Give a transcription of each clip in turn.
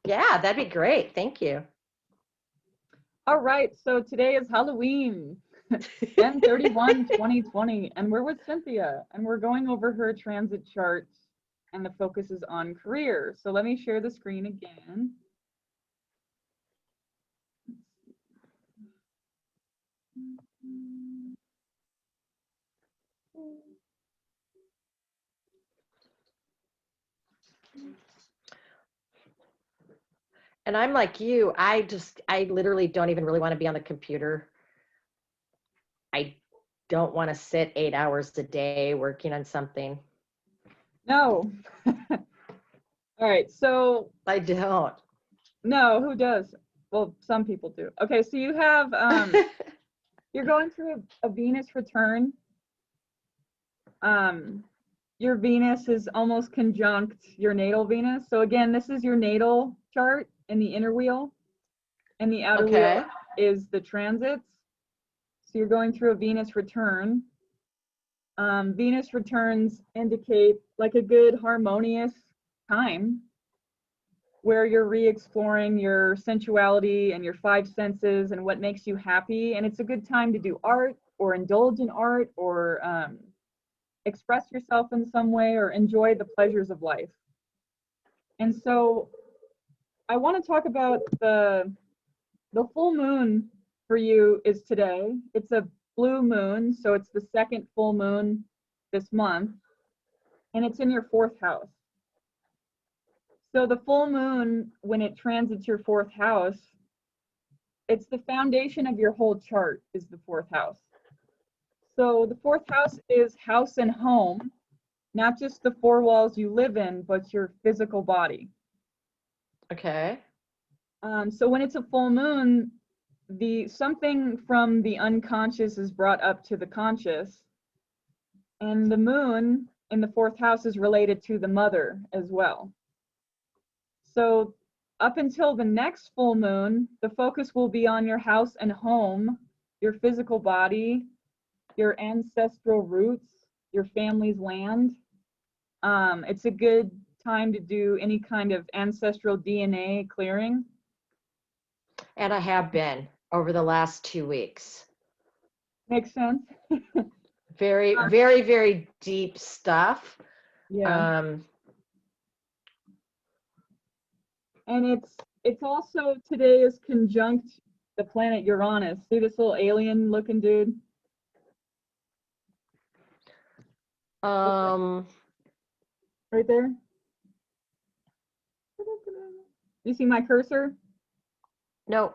Yeah, that'd be great. Thank you. All right, so today is Halloween, 10/31/2020, and we're with Cynthia, and we're going over her transit chart, and the focus is on career. So let me share the screen again. And I'm like you, I literally don't even really want to be on the computer. I don't want to sit 8 hours a day working on something. No. All right, so I don't. no, who does? Well, some people do. Okay, so you have you're going through a Venus return. Your Venus is almost conjunct your natal Venus. So again, this is your natal chart in the inner wheel, and the outer wheel is the transits. So you're going through a Venus return. Venus returns indicate like a good harmonious time where you're re-exploring your sensuality and your five senses and what makes you happy. And it's a good time to do art or indulge in art or express yourself in some way or enjoy the pleasures of life. And so I want to talk about the full moon for you is today. It's a blue moon, so it's the second full moon this month, and it's in your fourth house. So the full moon, when it transits your fourth house, it's the foundation of your whole chart is the fourth house. So the fourth house is house and home, not just the four walls you live in, but your physical body. Okay. So when it's a full moon, something from the unconscious is brought up to the conscious, and the moon in the fourth house is related to the mother as well. So up until the next full moon, the focus will be on your house and home, your physical body, your ancestral roots, your family's land. It's a good time to do any kind of ancestral DNA clearing. And I have been over the last 2 weeks. Makes sense. Very, very, very deep stuff. Yeah. And it's also today is conjunct the planet Uranus. See this little alien looking dude? Um Right there. You see my cursor? No.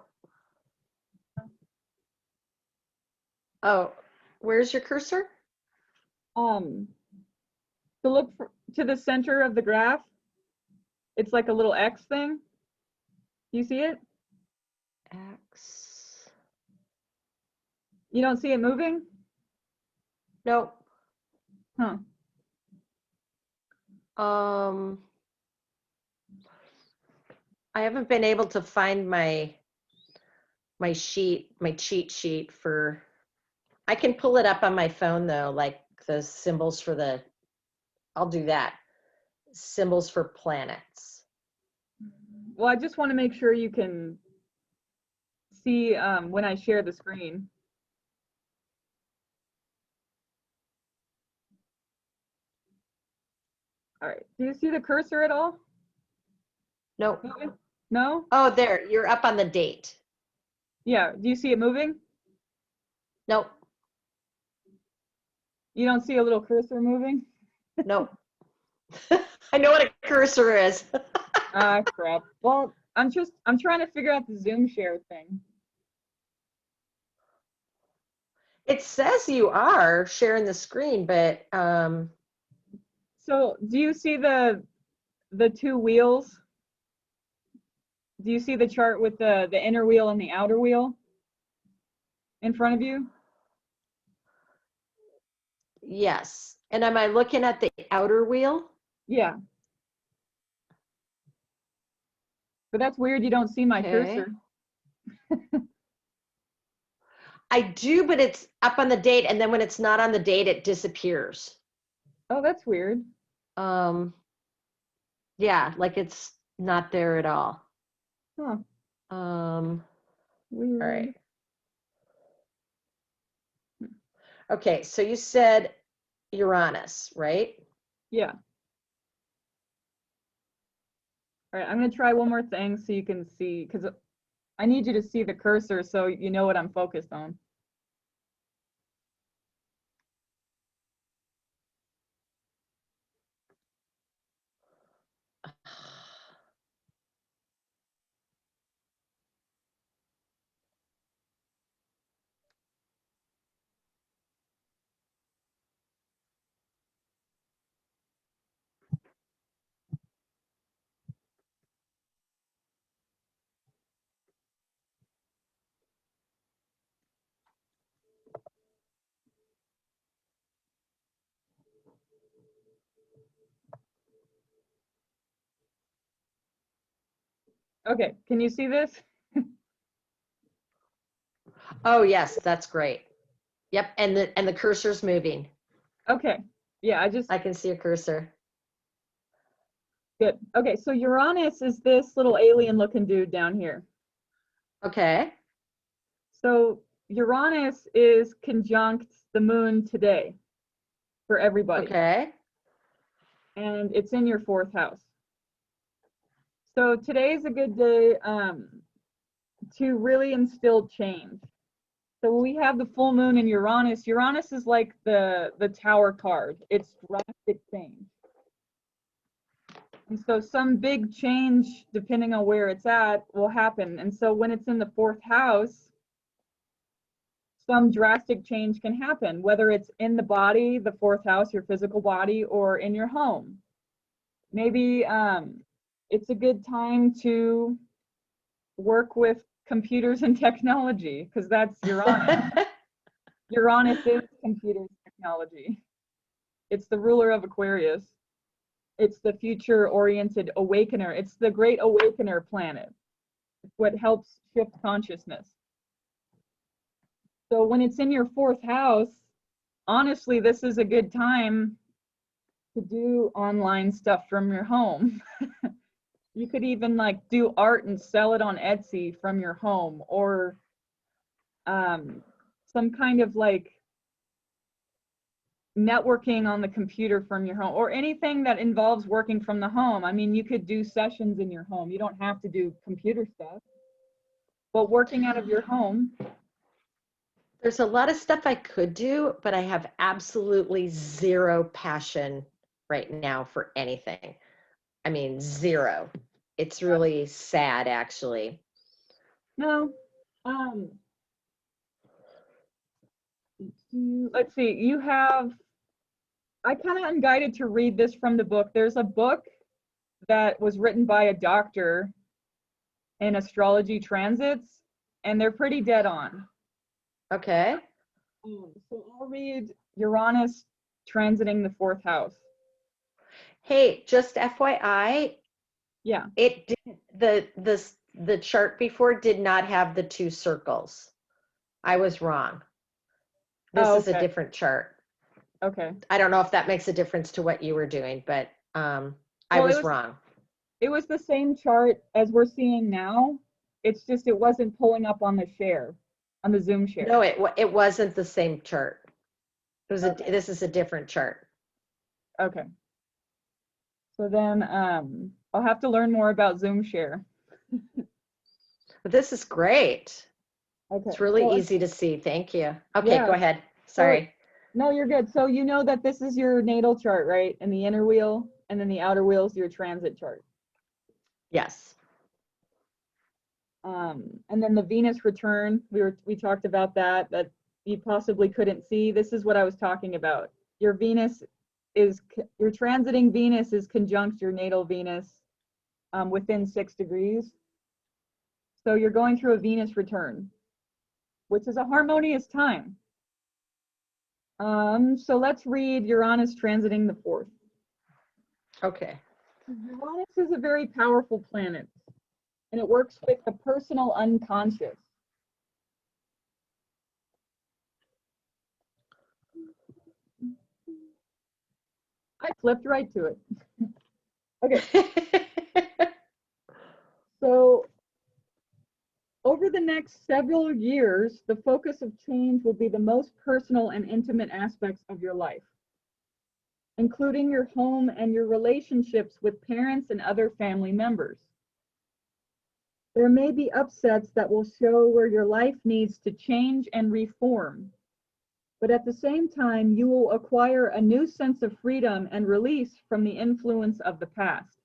Oh, where's your cursor? To look to the center of the graph. It's like a little X thing. You see it? X. You don't see it moving? Nope. Huh. I haven't been able to find my cheat sheet for, I can pull it up on my phone though, like the symbols for I'll do that. Symbols for planets. Well, I just want to make sure you can see when I share the screen. All right. Do you see the cursor at all? Nope. No? Oh, there. You're up on the date. Yeah. Do you see it moving? Nope. You don't see a little cursor moving? Nope. I know what a cursor is. Ah, crap. Well, I'm trying to figure out the Zoom share thing. It says you are sharing the screen, but So do you see the two wheels? Do you see the chart with the inner wheel and the outer wheel in front of you? yes. And am I looking at the outer wheel? Yeah. But that's weird you don't see my cursor. I do, but it's up on the date, and then when it's not on the date, it disappears. Oh, that's weird. Yeah, like it's not there at all. Huh, All weird. right. Okay, so you said Uranus, right? Yeah. All right, I'm gonna try one more thing so you can see, because I need you to see the cursor so you know what I'm focused on. Okay, can you see this? Oh, yes, that's great. Yep, and the cursor's moving. Okay, yeah, I can see a cursor. good. Okay, so Uranus is this little alien looking dude down here. Okay. So Uranus is conjunct the moon today for everybody, Okay. and it's in your fourth house. So today is a good day to really instill change. So when we have the full moon in Uranus, Uranus is like the tower card. It's drastic change. And so some big change, depending on where it's at, will happen. And so when it's in the fourth house, some drastic change can happen, whether it's in the body, the fourth house, your physical body, or in your home. Maybe it's a good time to work with computers and technology, because that's Uranus. Uranus is computers technology. It's the ruler of Aquarius. It's the future-oriented awakener. It's the great awakener planet. It's what helps shift consciousness. So when it's in your fourth house, honestly, this is a good time to do online stuff from your home. You could even like do art and sell it on Etsy from your home, or some kind of like networking on the computer from your home, or anything that involves working from the home. I mean, you could do sessions in your home. You don't have to do computer stuff, but working out of your home. There's a lot of stuff I could do, but I have absolutely zero passion right now for anything. I mean, zero. It's really sad, actually. No, let's see. You have. I kind of am guided to read this from the book. There's a book that was written by a doctor in astrology transits, and they're pretty dead on. Okay. So I'll read Uranus transiting the fourth house. Hey, just FYI, Yeah. it didn't the chart before did not have the two circles. I was wrong. This Oh, is a okay. different chart. Okay. I don't know if that makes a difference to what you were doing, but I Well, was wrong. it was the same chart as we're seeing now. It's just it wasn't pulling up on the share, on the Zoom share. No, it wasn't the same chart. It was Okay. this is a different chart. Okay. So then I'll have to learn more about Zoom share. But this is great. Okay. It's really So, easy to see. Thank you. Okay, yeah. go ahead. So, Sorry. no, you're good. So you know that this is your natal chart, right? And the inner wheel, and then the outer wheel is your transit chart. Yes. And then the Venus return, we talked about that you possibly couldn't see. This is what I was talking about. Your transiting Venus is conjunct your natal Venus within 6 degrees. So you're going through a Venus return, which is a harmonious time. So let's read Uranus transiting the fourth. Okay. Uranus is a very powerful planet, and it works with the personal unconscious. I flipped right to it. Okay. So Over the next several years, the focus of change will be the most personal and intimate aspects of your life, including your home and your relationships with parents and other family members. There may be upsets that will show where your life needs to change and reform, but at the same time, you will acquire a new sense of freedom and release from the influence of the past.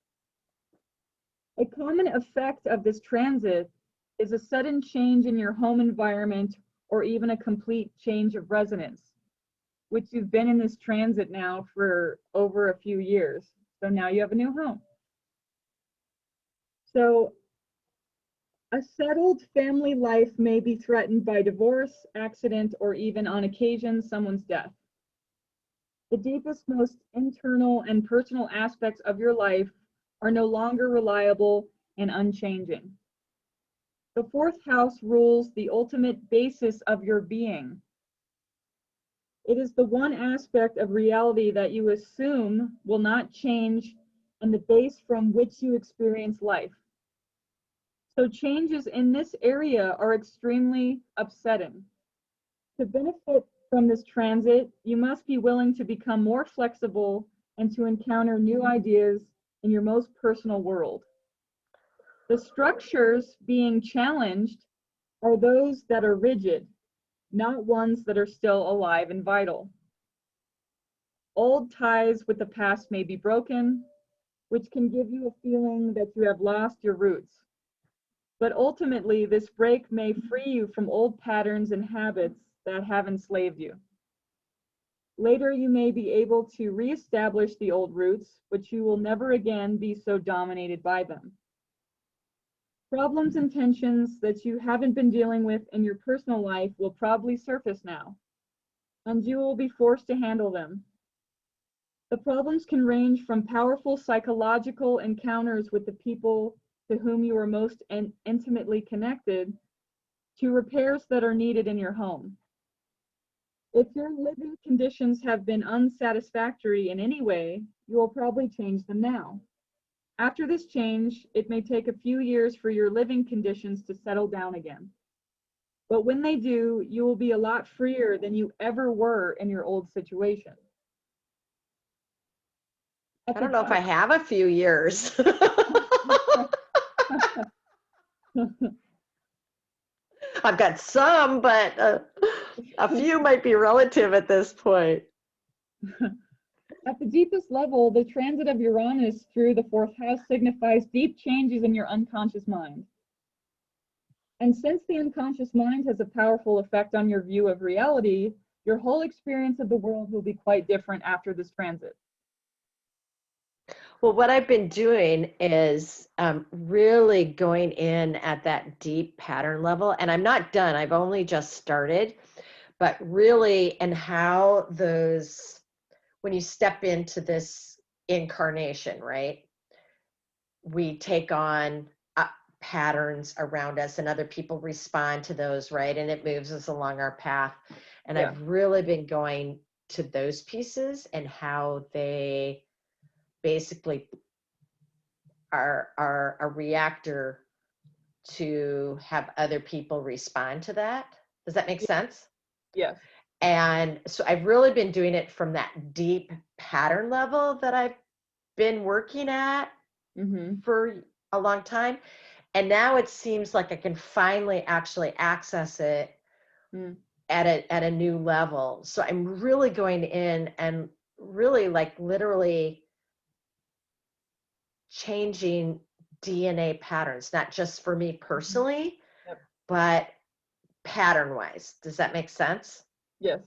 A common effect of this transit is a sudden change in your home environment or even a complete change of residence, which you've been in this transit now for over a few years. So now you have a new home. So a settled family life may be threatened by divorce, accident, or even on occasion, someone's death. The deepest, most internal and personal aspects of your life are no longer reliable and unchanging. The fourth house rules the ultimate basis of your being. It is the one aspect of reality that you assume will not change and the base from which you experience life. So changes in this area are extremely upsetting. To benefit from this transit, you must be willing to become more flexible and to encounter new ideas in your most personal world. The structures being challenged are those that are rigid, not ones that are still alive and vital. Old ties with the past may be broken, which can give you a feeling that you have lost your roots. But ultimately, this break may free you from old patterns and habits that have enslaved you. Later, you may be able to reestablish the old roots, but you will never again be so dominated by them. Problems and tensions that you haven't been dealing with in your personal life will probably surface now, and you will be forced to handle them. The problems can range from powerful psychological encounters with the people to whom you are most intimately connected to repairs that are needed in your home. If your living conditions have been unsatisfactory in any way, you will probably change them now. After this change, it may take a few years for your living conditions to settle down again. But when they do, you will be a lot freer than you ever were in your old situation. I don't know if I have a few years. I've got some, but a few might be relative at this point. At the deepest level, the transit of Uranus through the fourth house signifies deep changes in your unconscious mind. And since the unconscious mind has a powerful effect on your view of reality, your whole experience of the world will be quite different after this transit. Well, what I've been doing is really going in at that deep pattern level, and I'm not done. I've only just started, but really, and how those, when you step into this incarnation, right, we take on patterns around us and other people respond to those, right, and it moves us along our path. And yeah. I've really been going to those pieces and how they basically are a reactor to have other people respond to that. Does that make sense? Yes. And so I've really been doing it from that deep pattern level that I've been working at for a long time. And now it seems like I can finally actually access it at a new level. So I'm really going in and really like literally changing DNA patterns, not just for me personally, but pattern wise. Does that make sense? Yes.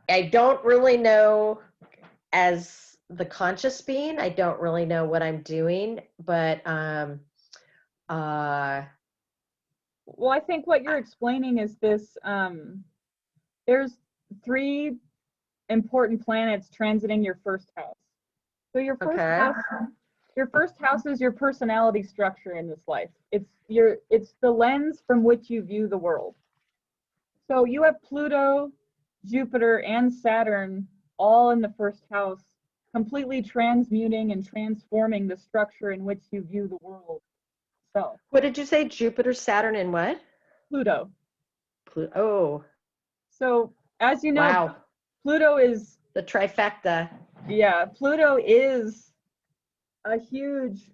I don't really know, as the conscious being, I don't really know what I'm doing, but well, I think what you're explaining is this, there's 3 important planets transiting your first house. So your first house is your personality structure in this life. It's the lens from which you view the world. So you have Pluto, Jupiter, and Saturn all in the first house, completely transmuting and transforming the structure in which you view the world. itself. What did you say? Jupiter, Saturn, and what? Pluto. Oh, So as you know, wow. Pluto is, The trifecta. yeah, Pluto is a huge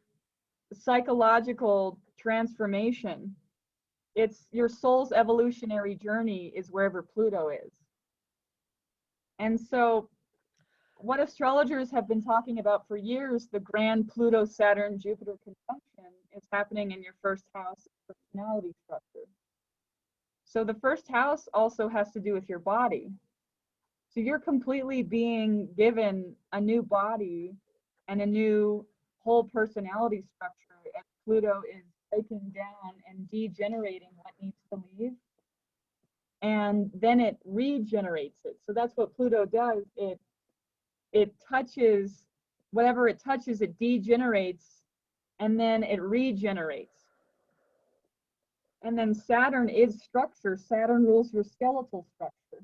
psychological transformation. It's your soul's evolutionary journey is wherever Pluto is. And so what astrologers have been talking about for years, the grand Pluto Saturn Jupiter conjunction, is happening in your first house personality structure. So the first house also has to do with your body. So you're completely being given a new body and a new whole personality structure, and Pluto is breaking down and degenerating what needs to leave. And then it regenerates it. So that's what Pluto does. It touches whatever it touches, it degenerates, and then it regenerates. And then Saturn is structure. Saturn rules your skeletal structure.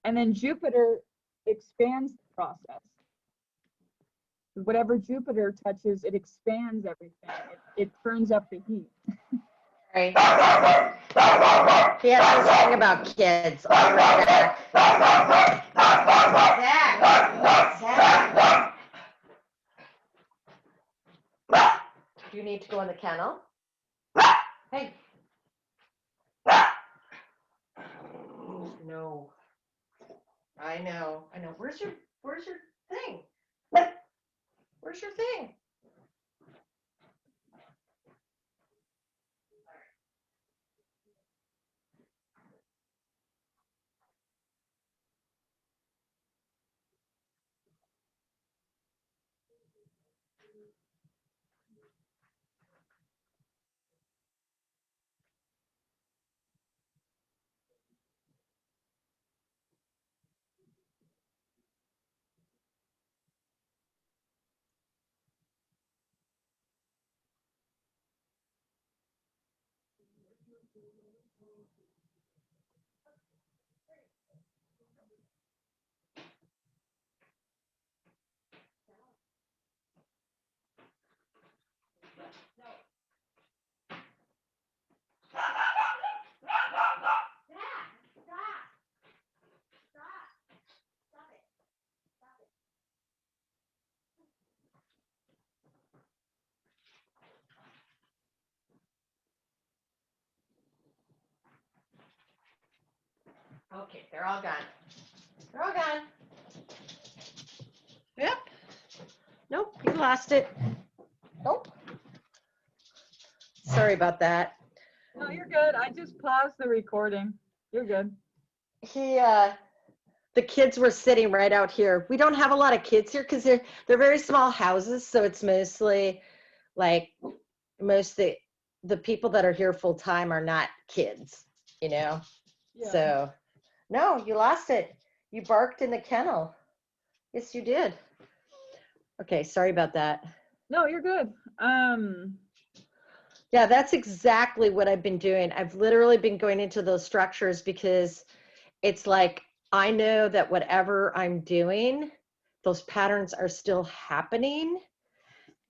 And then Jupiter expands the process. Whatever Jupiter touches, it expands everything. It turns up the heat. Right. He has this thing about kids. I'll be right back. Zach. Do you need to go in the kennel? Hey. No. I know. Where's your thing? Where's your thing? Okay, they're all gone. They're all gone. Yep. Nope, you lost it. Nope. Sorry about that. No, you're good. I just paused the recording. You're good. The kids were sitting right out here. We don't have a lot of kids here because they're very small houses, so it's mostly like most the people that are here full time are not kids, you know. Yeah. So no, you lost it. You barked in the kennel. Yes, you did. Okay, sorry about that. No, you're good. Yeah, that's exactly what I've been doing. I've literally been going into those structures because it's like I know that whatever I'm doing, those patterns are still happening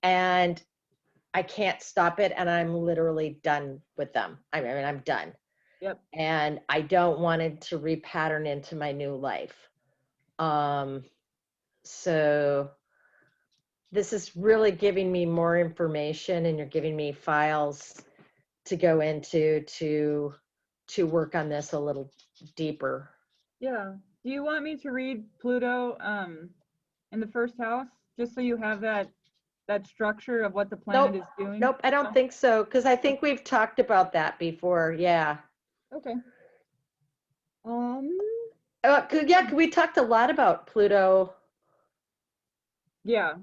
and I can't stop it, and I'm literally done with them. I mean, I'm done. Yep. And I don't want it to repattern into my new life. So this is really giving me more information, and you're giving me files to go into to work on this a little deeper. Yeah. Do you want me to read Pluto in the first house, just so you have that structure of what the planet is doing? Nope, I don't think so, because I think we've talked about that before. Yeah. Okay. Yeah, we talked a lot about Pluto Yeah.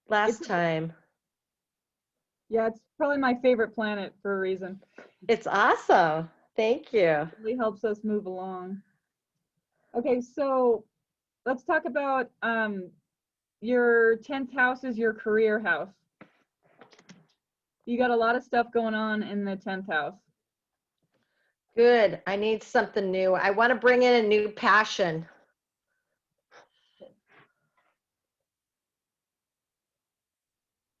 last time. Yeah, it's probably my favorite planet for a reason. It's awesome. Thank you. It really helps us move along. Okay, so let's talk about your 10th house is your career house. You got a lot of stuff going on in the 10th house. Good. I need something new. I want to bring in a new passion.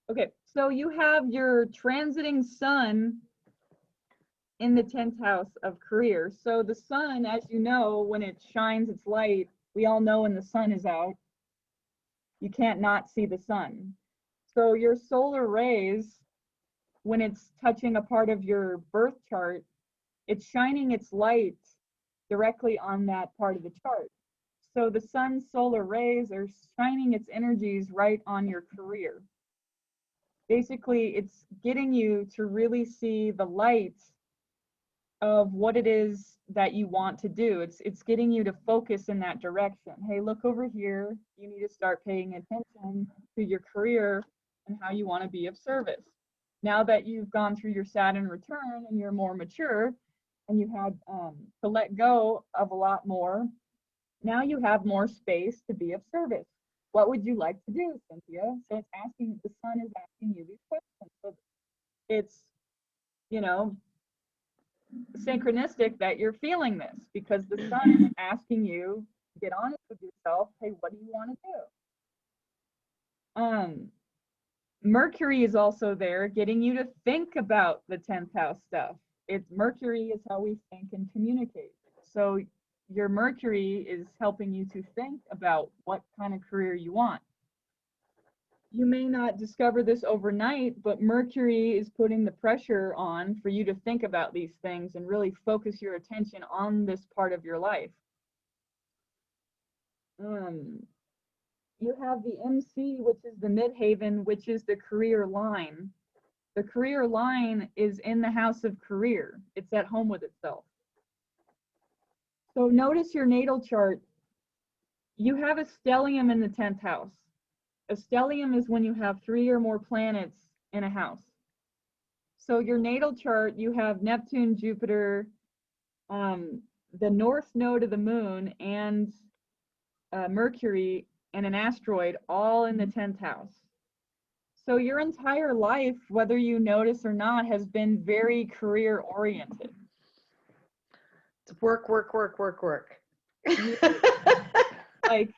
Okay, So you have your transiting sun in the 10th house of career. So the sun, as you know, when it shines its light, we all know when the sun is out, you can't not see the sun. So your solar rays, when it's touching a part of your birth chart, it's shining its light directly on that part of the chart. So the sun's solar rays are shining its energies right on your career. Basically, it's getting you to really see the light of what it is that you want to do. It's getting you to focus in that direction. Hey, look over here. You need to start paying attention to your career and how you want to be of service. Now that you've gone through your Saturn return and you're more mature and you had to let go of a lot more, now you have more space to be of service. What would you like to do, Cynthia? So it's asking, the sun is asking you these questions. So it's, you know, synchronistic that you're feeling this, because the sun is asking you to get honest with yourself. Hey, what do you want to do? Mercury is also there, getting you to think about the 10th house stuff. It's Mercury is how we think and communicate. So your Mercury is helping you to think about what kind of career you want. You may not discover this overnight, but Mercury is putting the pressure on for you to think about these things and really focus your attention on this part of your life. You have the MC, which is the midhaven, which is the career line. The career line is in the house of career. It's at home with itself. So notice your natal chart. You have a stellium in the 10th house. A stellium is when you have 3 or more planets in a house. So your natal chart, you have Neptune, Jupiter, the north node of the moon, and Mercury, and an asteroid all in the 10th house. So your entire life, whether you notice or not, has been very career oriented. It's work, work, work, work, work. Like,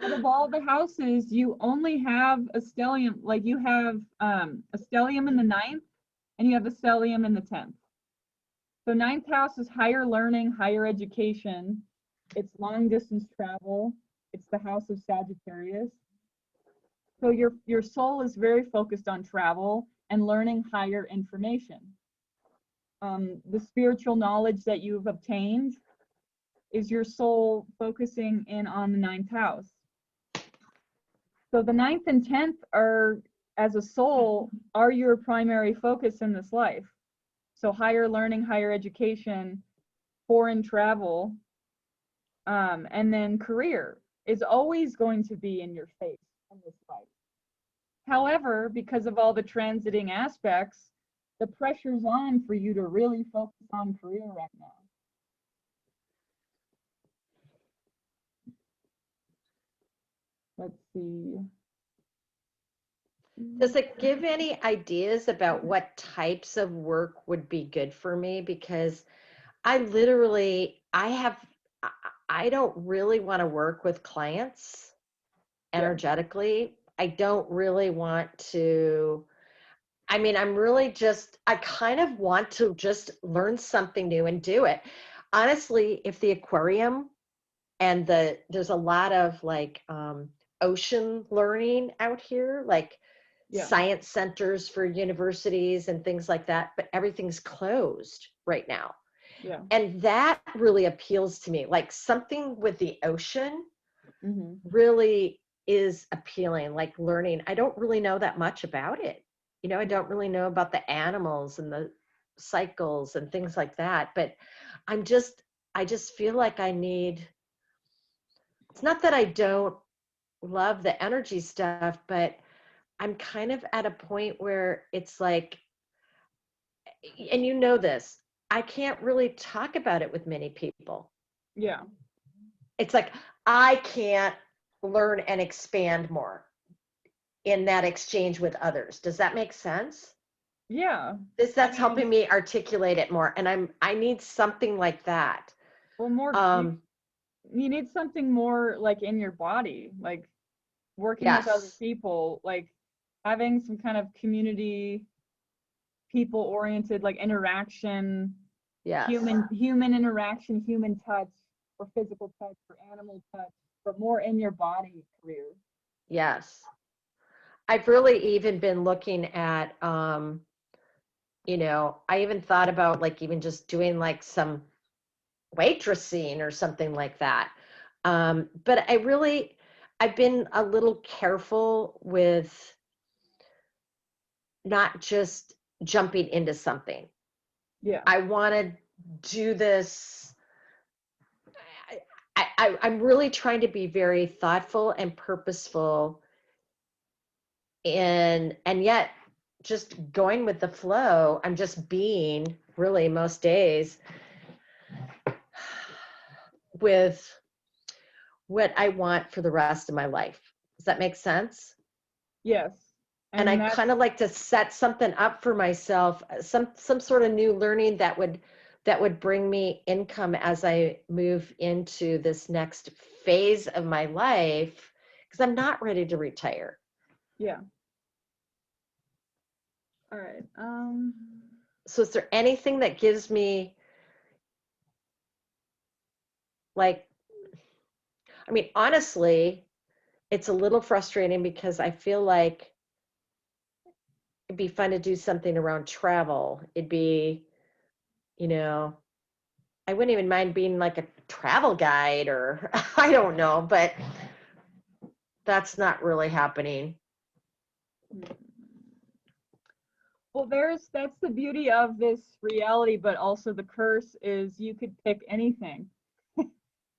out of all the houses, you only have a stellium, like you have a stellium in the 9th and you have a stellium in the 10th. So 9th house is higher learning, higher education. It's long distance travel. It's the house of Sagittarius. So your soul is very focused on travel and learning higher information. The spiritual knowledge that you've obtained is your soul focusing in on the 9th house. So the 9th and 10th are, as a soul, are your primary focus in this life. So higher learning, higher education, foreign travel, and then career is always going to be in your face in this life. However, because of all the transiting aspects, the pressure's on for you to really focus on career right now. Let's see. Does it give any ideas about what types of work would be good for me? Because I don't really want to work with clients energetically. I don't really want to, I mean, I kind of want to just learn something new and do it. Honestly, if the aquarium and there's a lot of like ocean learning out here, like science centers for universities and things like that, but everything's closed right now. Yeah. And that really appeals to me. Like something with the ocean really is appealing, like learning. I don't really know that much about it. You know, I don't really know about the animals and the cycles and things like that, but I just feel like I need, it's not that I don't love the energy stuff, but I'm kind of at a point where it's like, and you know this, I can't really talk about it with many people. Yeah. It's like, I can't learn and expand more in that exchange with others. Does that make sense? Yeah. That's helping me articulate it more. And I need something like that. Well, more, you need something more like in your body, like working with other people. Like having some kind of community, people oriented, like interaction, Yes. human interaction, human touch, or physical touch, or animal touch, but more in your body career. Yes. I've really even been looking at, I even thought about like even just doing like some waitressing or something like that. But I've been a little careful with not just jumping into something. Yeah. I want to do this. I'm really trying to be very thoughtful and purposeful and yet just going with the flow. I'm just being really most days with what I want for the rest of my life. Does that make sense? Yes. And I And that's, kind of like to set something up for myself, some sort of new learning that would bring me income as I move into this next phase of my life, because I'm not ready to retire. yeah. All right. So is there anything that gives me like, I mean, honestly, it's a little frustrating because I feel like it'd be fun to do something around travel. It'd be, you know, I wouldn't even mind being like a travel guide or I don't know, but that's not really happening. Well, that's the beauty of this reality, but also the curse is you could pick anything.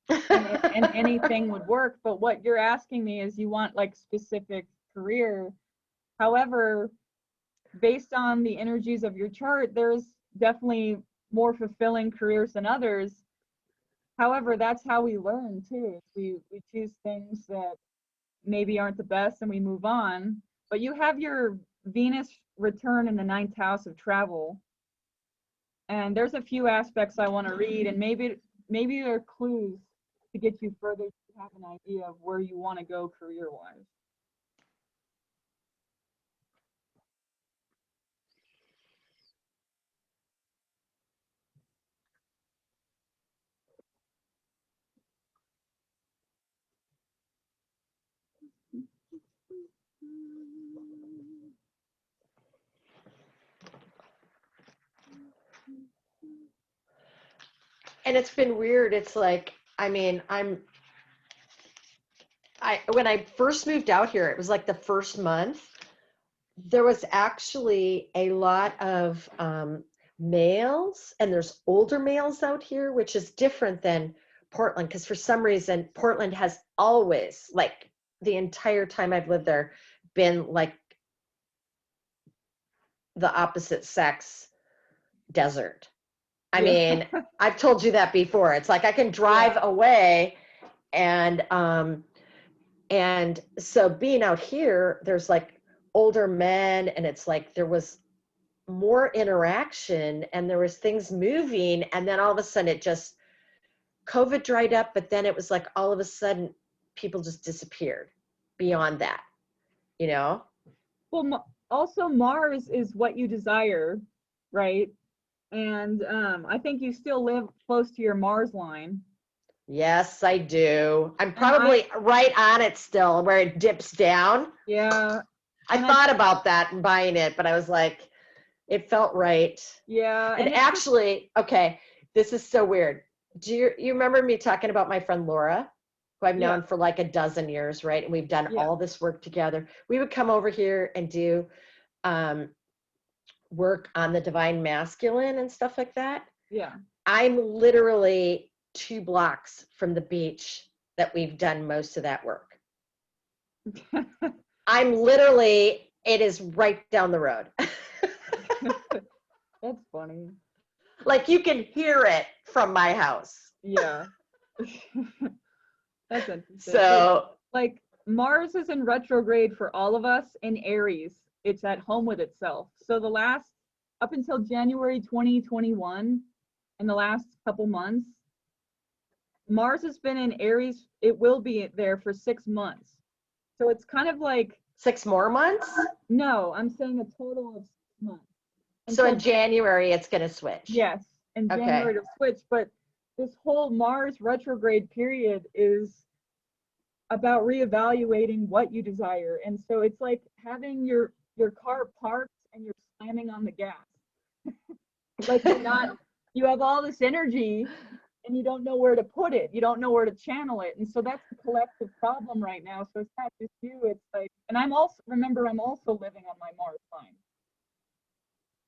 And anything would work. But what you're asking me is you want like specific career. However, based on the energies of your chart, there's definitely more fulfilling careers than others. However, that's how we learn too. We choose things that maybe aren't the best and we move on. But you have your Venus return in the ninth house of travel. And there's a few aspects I want to read, and maybe there are clues to get you further to have an idea of where you want to go career wise. And it's been weird. It's like, I mean, when I first moved out here, it was like the first month, there was actually a lot of males, and there's older males out here, which is different than Portland, because for some reason, Portland has always, like the entire time I've lived there, been like the opposite sex desert. I Yeah. mean, I've told you that before. It's like I can drive Yeah. away and so being out here, there's like older men and it's like there was more interaction and there was things moving and then all of a sudden it just COVID dried up, but then it was like all of a sudden people just disappeared beyond that, you know? Well, also Mars is what you desire, right? And I think you still live close to your Mars line. Yes, I do. I'm And I, probably right on it still where it dips down. yeah, I and I, thought about that and buying it, but I was like, it felt right. yeah, And and it's just, actually, okay, this is so weird. Do you remember me talking about my friend Laura, who I've yeah, known for like a dozen years, right? And we've done yeah, all this work together. We would come over here and do um, work on the divine masculine and stuff like that. yeah. I'm literally 2 blocks from the beach that we've done most of that work. I'm literally, it is right down the road. That's funny. Like you can hear it from my house. Yeah. That's interesting. But So, like Mars is in retrograde for all of us in Aries. It's at home with itself. So the last up until January 2021 and the last couple months, Mars has been in Aries. It will be there for 6 months. So it's kind of like 6 more months? No, I'm saying a total of 6 months. So Until in January, it's going to switch. yes, in Okay. January to switch. But this whole Mars retrograde period is about reevaluating what you desire. And so it's like having your car parked and you're slamming on the gas. Like you're not, you have all this energy and you don't know where to put it. You don't know where to channel it. And so that's the collective problem right now. So it's not just you, it's like, and I'm also, remember, I'm also living on my Mars line.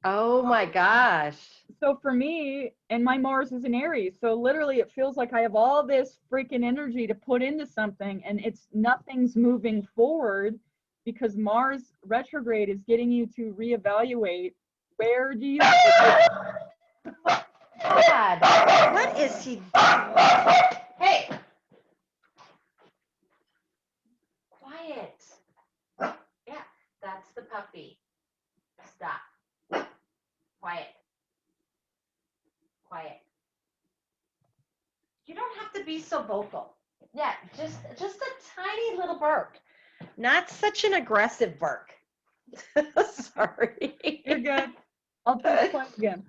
Oh my gosh. So for me, and my Mars is in Aries, so literally it feels like I have all this freaking energy to put into something and it's nothing's moving forward because Mars retrograde is getting you to reevaluate where do you God, what is he doing? Hey, quiet. Yeah, that's the puppy. Stop. Quiet. Quiet. You don't have to be so vocal. Yeah, just a tiny little bark. Not such an aggressive bark. Sorry. You're good. I'll take quiet again.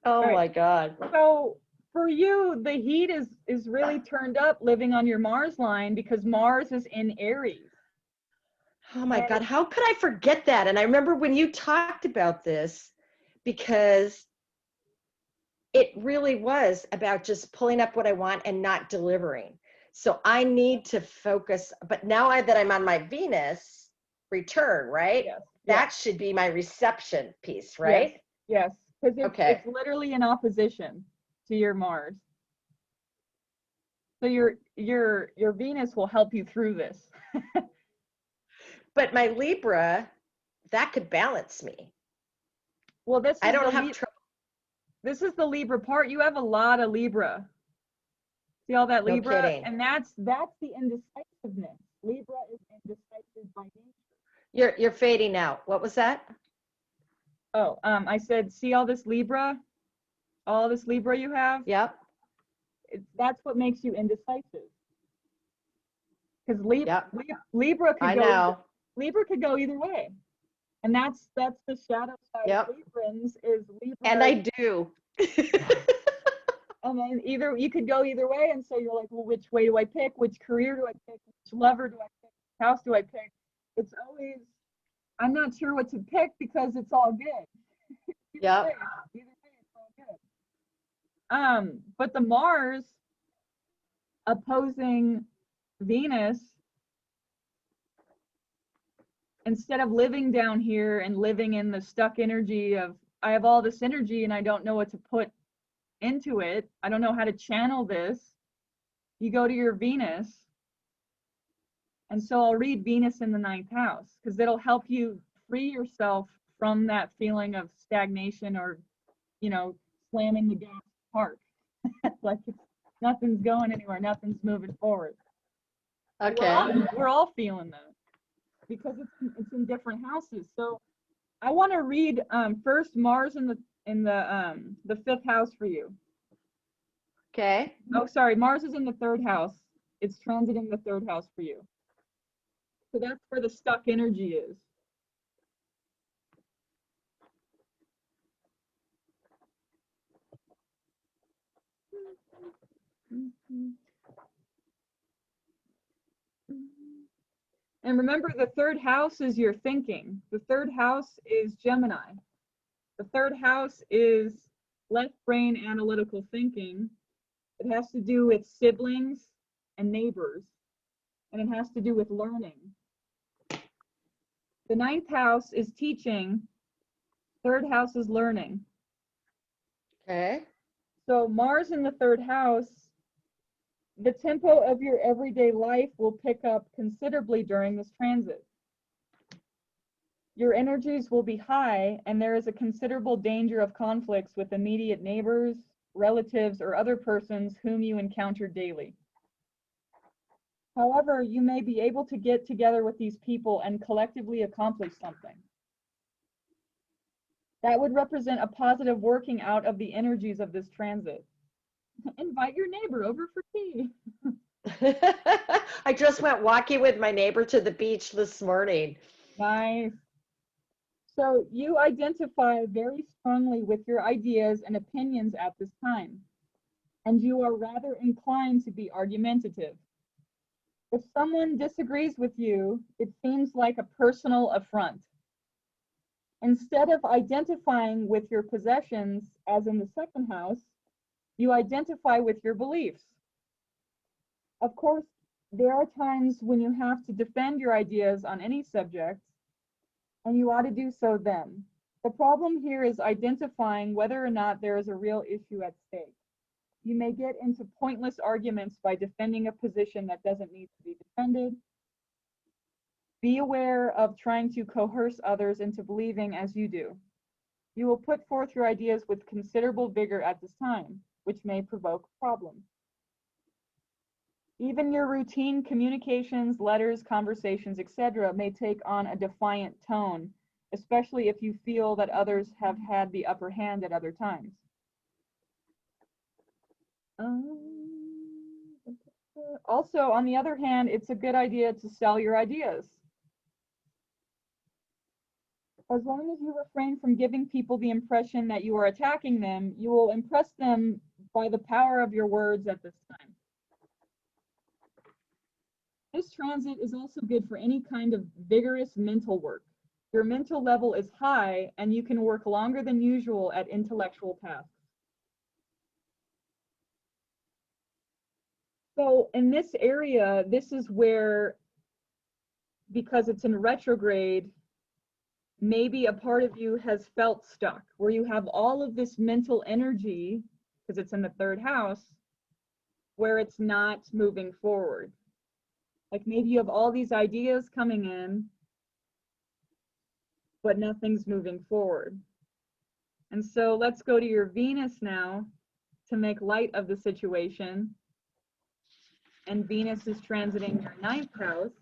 Oh right. my God. So for you, the heat is really turned up living on your Mars line because Mars is in Aries. Oh my God, how could I forget that? And I remember when you talked about this, because it really was about just pulling up what I want and not delivering. So I need to focus, but now that I'm on my Venus return, right? Yes. That should be my reception piece, right? Yes, because Okay. it's literally in opposition to your Mars. So your Venus will help you through this. But my Libra, that could balance me. Well, this is I don't have trouble. This is the Libra part. You have a lot of Libra. See all that No Libra? kidding. And that's the indecisiveness. Libra is indecisive by nature. You're fading out. What was that? Oh, I said, see all this Libra you have? Yep. That's what makes you indecisive. Because Libra I know. Libra could go either way. And that's the shadow side of Librans is Libra. And I do. And then you could go either way. And so you're like, well, which way do I pick? Which career do I pick? Which lover do I pick? Which house do I pick? It's always, I'm not sure what to pick because it's all good. Either way, it's all good. But the Mars opposing Venus, instead of living down here and living in the stuck energy of, I have all this energy and I don't know what to put into it, I don't know how to channel this, you go to your Venus. And so I'll read Venus in the 9th house because it'll help you free yourself from that feeling of stagnation or, slamming the gas park. Like nothing's going anywhere, nothing's moving forward. Okay. We're all feeling that because it's in different houses. So I want to read first Mars in the 5th house for you. Okay. Oh, sorry, Mars is in the 3rd house. It's transiting the 3rd house for you. So that's where the stuck energy is. And remember, the 3rd house is your thinking. The 3rd house is Gemini. The 3rd house is left brain analytical thinking. It has to do with siblings and neighbors, and it has to do with learning. The 9th house is teaching. 3rd house is learning. Okay. So Mars in the 3rd house, the tempo of your everyday life will pick up considerably during this transit. Your energies will be high, and there is a considerable danger of conflicts with immediate neighbors, relatives, or other persons whom you encounter daily. However, you may be able to get together with these people and collectively accomplish something. That would represent a positive working out of the energies of this transit. Invite your neighbor over for tea. I just went walking with my neighbor to the beach this morning. Nice. So you identify very strongly with your ideas and opinions at this time, and you are rather inclined to be argumentative. If someone disagrees with you, it seems like a personal affront. Instead of identifying with your possessions, as in the second house, you identify with your beliefs. Of course, there are times when you have to defend your ideas on any subject, and you ought to do so then. The problem here is identifying whether or not there is a real issue at stake. You may get into pointless arguments by defending a position that doesn't need to be defended. Be aware of trying to coerce others into believing as you do. You will put forth your ideas with considerable vigor at this time, which may provoke problems. Even your routine communications, letters, conversations, etc., may take on a defiant tone, especially if you feel that others have had the upper hand at other times. Also, on the other hand, it's a good idea to sell your ideas. As long as you refrain from giving people the impression that you are attacking them, you will impress them by the power of your words at this time. This transit is also good for any kind of vigorous mental work. Your mental level is high, and you can work longer than usual at intellectual tasks. So in this area, this is where, because it's in retrograde, maybe a part of you has felt stuck, where you have all of this mental energy, because it's in the third house, where it's not moving forward. Like maybe you have all these ideas coming in, but nothing's moving forward. And so let's go to your Venus now to make light of the situation. And Venus is transiting your 9th house,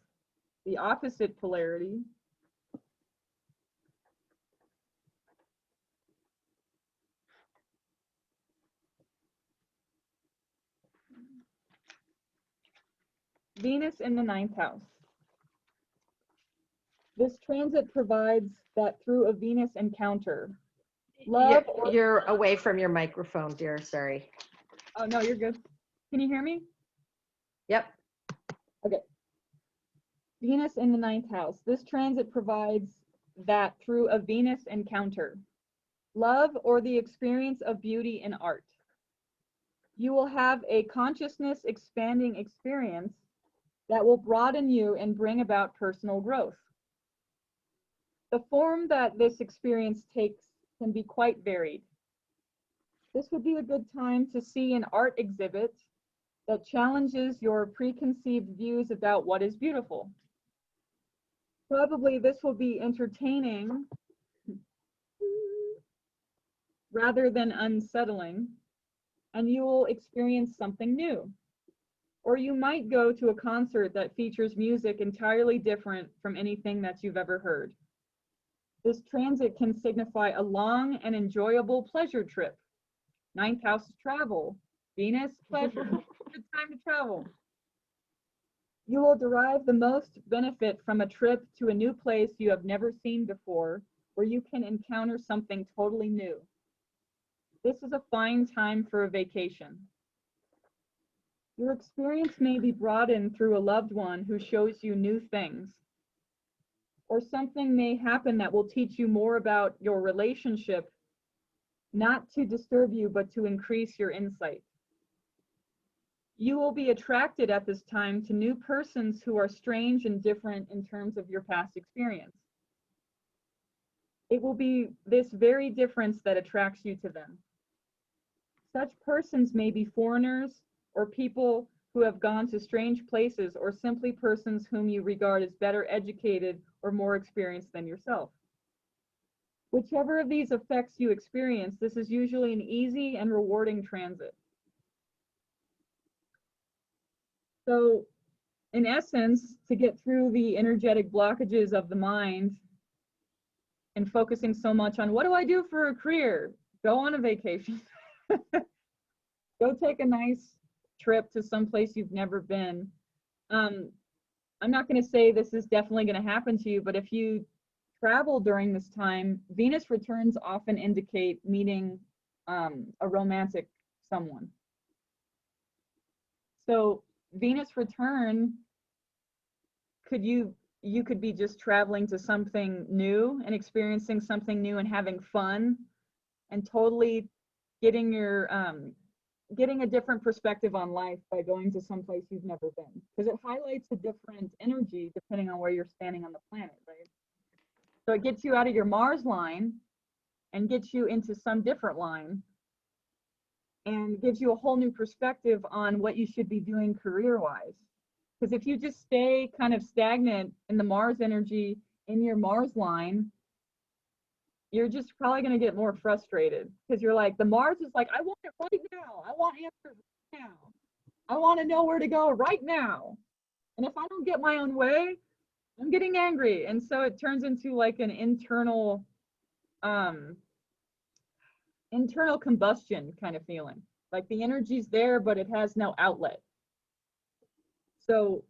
the opposite polarity. Venus in the 9th house. This transit provides that through a Venus encounter, love you're away from your microphone, dear. Sorry. Oh, no, you're good. Can you hear me? Yep. Okay. Venus in the 9th house. This transit provides that through a Venus encounter, love or the experience of beauty in art, you will have a consciousness expanding experience that will broaden you and bring about personal growth. The form that this experience takes can be quite varied. This would be a good time to see an art exhibit that challenges your preconceived views about what is beautiful. Probably this will be entertaining rather than unsettling, and you will experience something new. Or you might go to a concert that features music entirely different from anything that you've ever heard. This transit can signify a long and enjoyable pleasure trip. 9th house is travel. Venus, pleasure. Good time to travel. You will derive the most benefit from a trip to a new place you have never seen before, where you can encounter something totally new. This is a fine time for a vacation. Your experience may be broadened through a loved one who shows you new things. Or something may happen that will teach you more about your relationship, not to disturb you, but to increase your insight. You will be attracted at this time to new persons who are strange and different in terms of your past experience. It will be this very difference that attracts you to them. Such persons may be foreigners or people who have gone to strange places, or simply persons whom you regard as better educated or more experienced than yourself. Whichever of these effects you experience, this is usually an easy and rewarding transit. So, in essence, to get through the energetic blockages of the mind and focusing so much on what do I do for a career? Go on a vacation. Go take a nice trip to some place you've never been. I'm not going to say this is definitely going to happen to you, but if you travel during this time, Venus returns often indicate meeting a romantic someone. So Venus return, you could be just traveling to something new and experiencing something new and having fun and totally getting your getting a different perspective on life by going to some place you've never been, because it highlights a different energy depending on where you're standing on the planet, right? So it gets you out of your Mars line and gets you into some different line and gives you a whole new perspective on what you should be doing career-wise. Because if you just stay kind of stagnant in the Mars energy in your Mars line, you're just probably going to get more frustrated, because you're like, the Mars is like, I want it right now. I want answers right now. I want to know where to go right now. And if I don't get my own way, I'm getting angry. And so it turns into like an internal combustion kind of feeling. Like the energy's there, but it has no outlet. So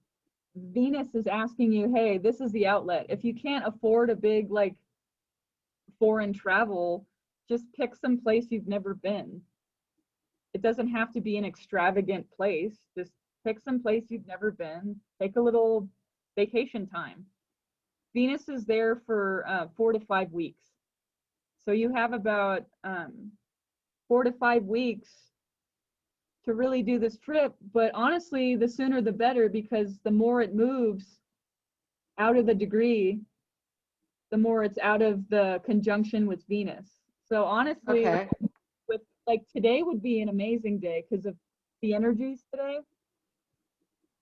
Venus is asking you, hey, this is the outlet. If you can't afford a big like foreign travel, just pick some place you've never been. It doesn't have to be an extravagant place. Just pick some place you've never been. Take a little vacation time. Venus is there for 4 to 5 weeks. So you have about 4 to 5 weeks to really do this trip. But honestly, the sooner the better, because the more it moves out of the degree, the more it's out of the conjunction with Venus. So honestly, Okay. with like today would be an amazing day because of the energies today.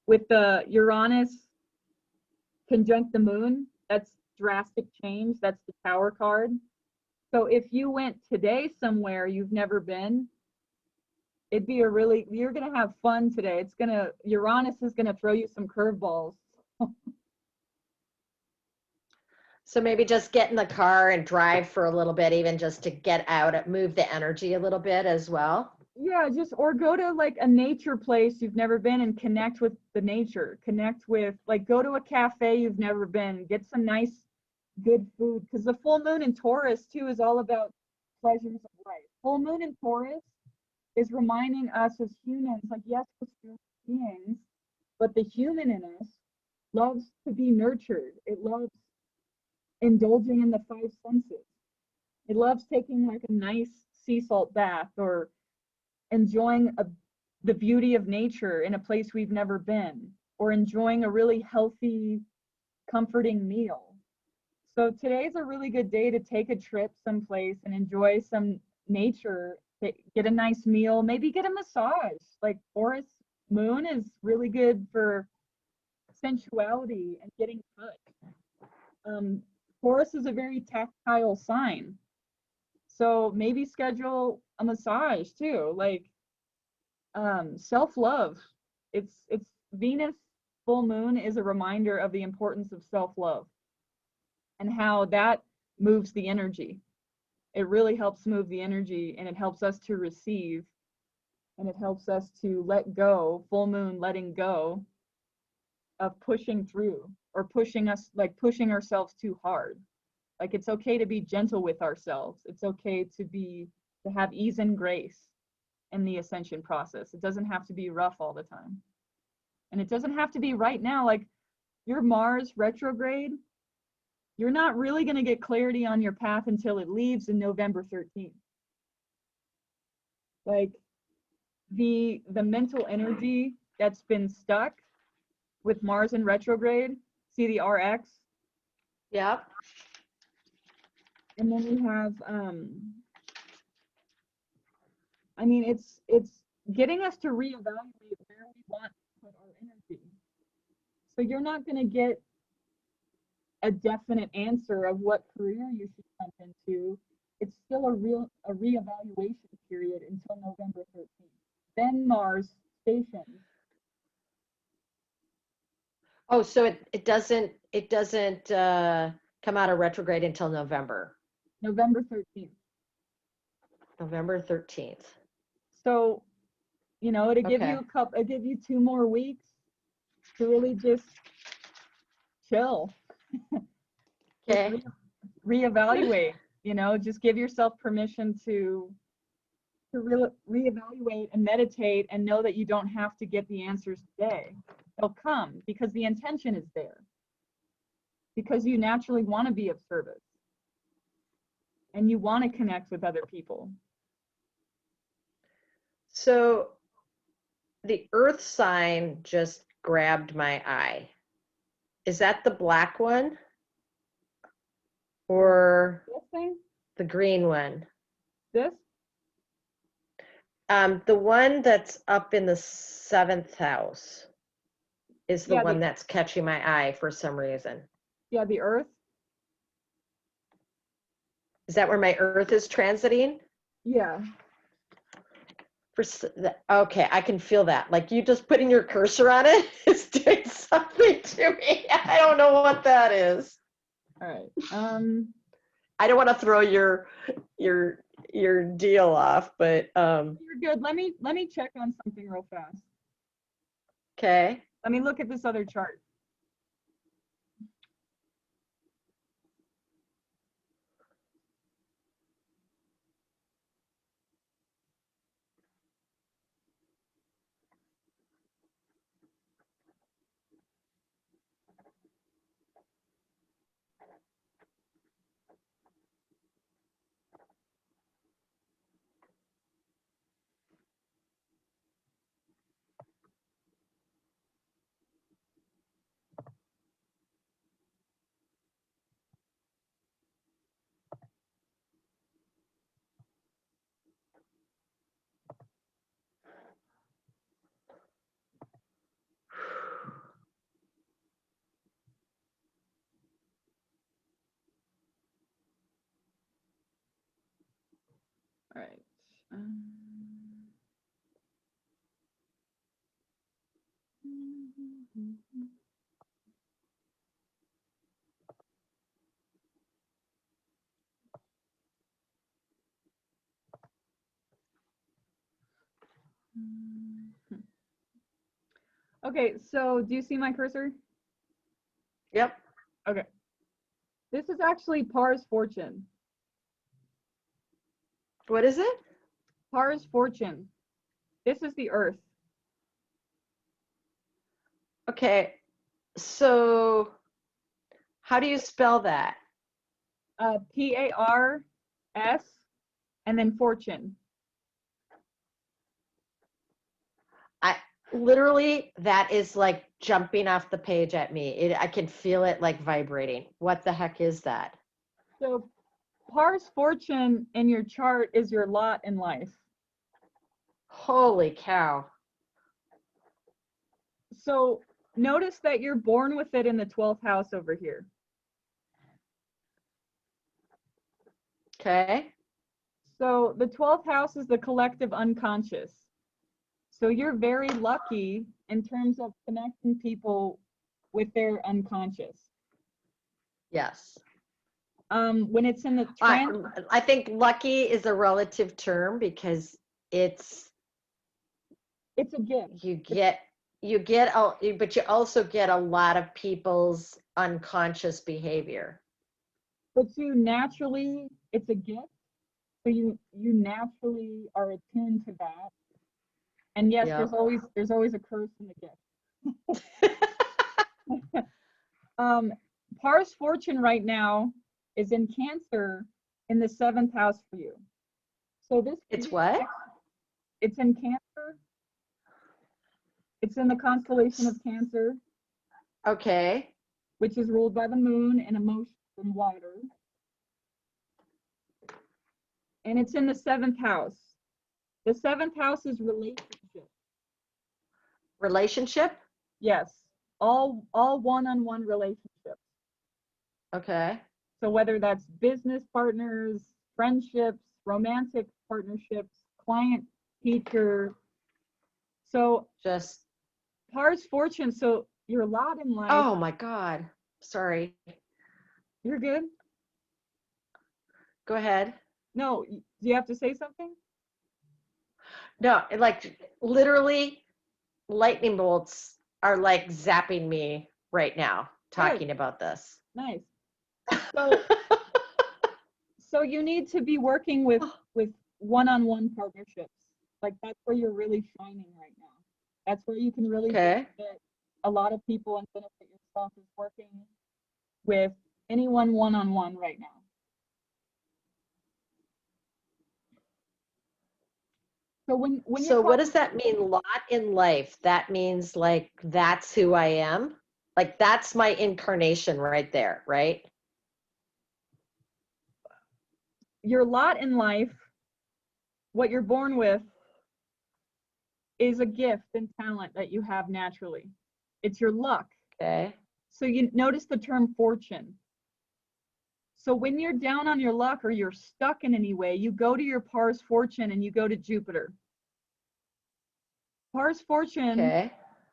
With the Uranus conjunct the moon, that's drastic change. That's the Tower card. So if you went today somewhere you've never been, it'd be you're going to have fun today. Uranus is going to throw you some curveballs. So maybe just get in the car and drive for a little bit, even just to get out, move the energy a little bit as well. Yeah, or go to like a nature place you've never been and connect with the nature. Connect with, like, go to a cafe you've never been, get some nice, good food. Because the full moon in Taurus too is all about pleasures of life. Full moon in Taurus is reminding us as humans, like, yes, we're spiritual beings, but the human in us loves to be nurtured. It loves indulging in the 5 senses. It loves taking like a nice sea salt bath or enjoying the beauty of nature in a place we've never been, or enjoying a really healthy, comforting meal. So today's a really good day to take a trip someplace and enjoy some nature, get a nice meal, maybe get a massage. Like Taurus moon is really good for sensuality and getting touched. Taurus is a very tactile sign. So maybe schedule a massage too, like self-love. It's Venus full moon is a reminder of the importance of self-love and how that moves the energy. It really helps move the energy, and it helps us to receive, and it helps us to let go, full moon letting go of pushing through or pushing ourselves too hard. Like, it's okay to be gentle with ourselves. It's okay to have ease and grace in the ascension process. It doesn't have to be rough all the time. And it doesn't have to be right now. Like your Mars retrograde, you're not really going to get clarity on your path until it leaves in November 13th. Like the mental energy that's been stuck with Mars in retrograde, see the RX? Yep. And then we have I mean, it's getting us to reevaluate where we want to put our energy. So you're not going to get a definite answer of what career you should jump into. It's still a reevaluation period until November 13th. Then Mars stations. Oh, so it doesn't come out of retrograde until November. November 13th. November 13th. So, it'll give you Okay. it'll give you 2 more weeks to really just chill. Okay. Just reevaluate, just give yourself permission to reevaluate and meditate, and know that you don't have to get the answers today. They'll come because the intention is there, because you naturally want to be of service and you want to connect with other people. So the earth sign just grabbed my eye. Is that the black one or This thing? the green one? This? The one that's up in the 7th house is the Yeah, one that's catching my eye for some reason. Yeah, the earth. Is that where my earth is transiting? Yeah. Okay, I can feel that. Like you just putting your cursor on it is doing something to me. I don't know what that is. All right. I don't want to throw your deal off, but You're good. Let me check on something real fast. okay. Let me look at this other chart. All right. Okay, so do you see my cursor? Yep. Okay. This is actually Par's fortune. What is it? Par's fortune. This is the earth. Okay. So how do you spell that? Pars and then fortune. I literally, that is like jumping off the page at me. I can feel it like vibrating. What the heck is that? So Par's fortune in your chart is your lot in life. Holy cow. So notice that you're born with it in the 12th house over here. Okay. So the 12th house is the collective unconscious. So you're very lucky in terms of connecting people with their unconscious. Yes. When it's in the I think lucky is a relative term because it's a gift. But you also get a lot of people's unconscious behavior. But it's a gift. So you naturally are attuned to that. And yes, Yep. there's always a curse in the gift. Par's fortune right now is in Cancer in the 7th house for you. So this It's what? It's in Cancer. It's in the constellation of Cancer. Okay. Which is ruled by the moon and emotions and water. And it's in the 7th house. The 7th house is relationship. Relationship? Yes. All one-on-one relationships. Okay. So whether that's business partners, friendships, romantic partnerships, client, teacher. So just Par's fortune. So your lot in life. Oh my God. Sorry. You're good. Go ahead. No, do you have to say something? No, like literally lightning bolts are like zapping me right now. talking about this. Nice. So you need to be working with one-on-one partnerships. Like that's where you're really shining right now. That's where you can really benefit a lot of people and benefit yourself, is working with anyone one-on-one right now. So so what does that mean, lot in life? That means like that's who I am? Like that's my incarnation right there, right? Your lot in life, what you're born with, is a gift and talent that you have naturally. It's your luck. Okay. So you notice the term fortune. So when you're down on your luck or you're stuck in any way, you go to your pars fortune and you go to Jupiter. Pars fortune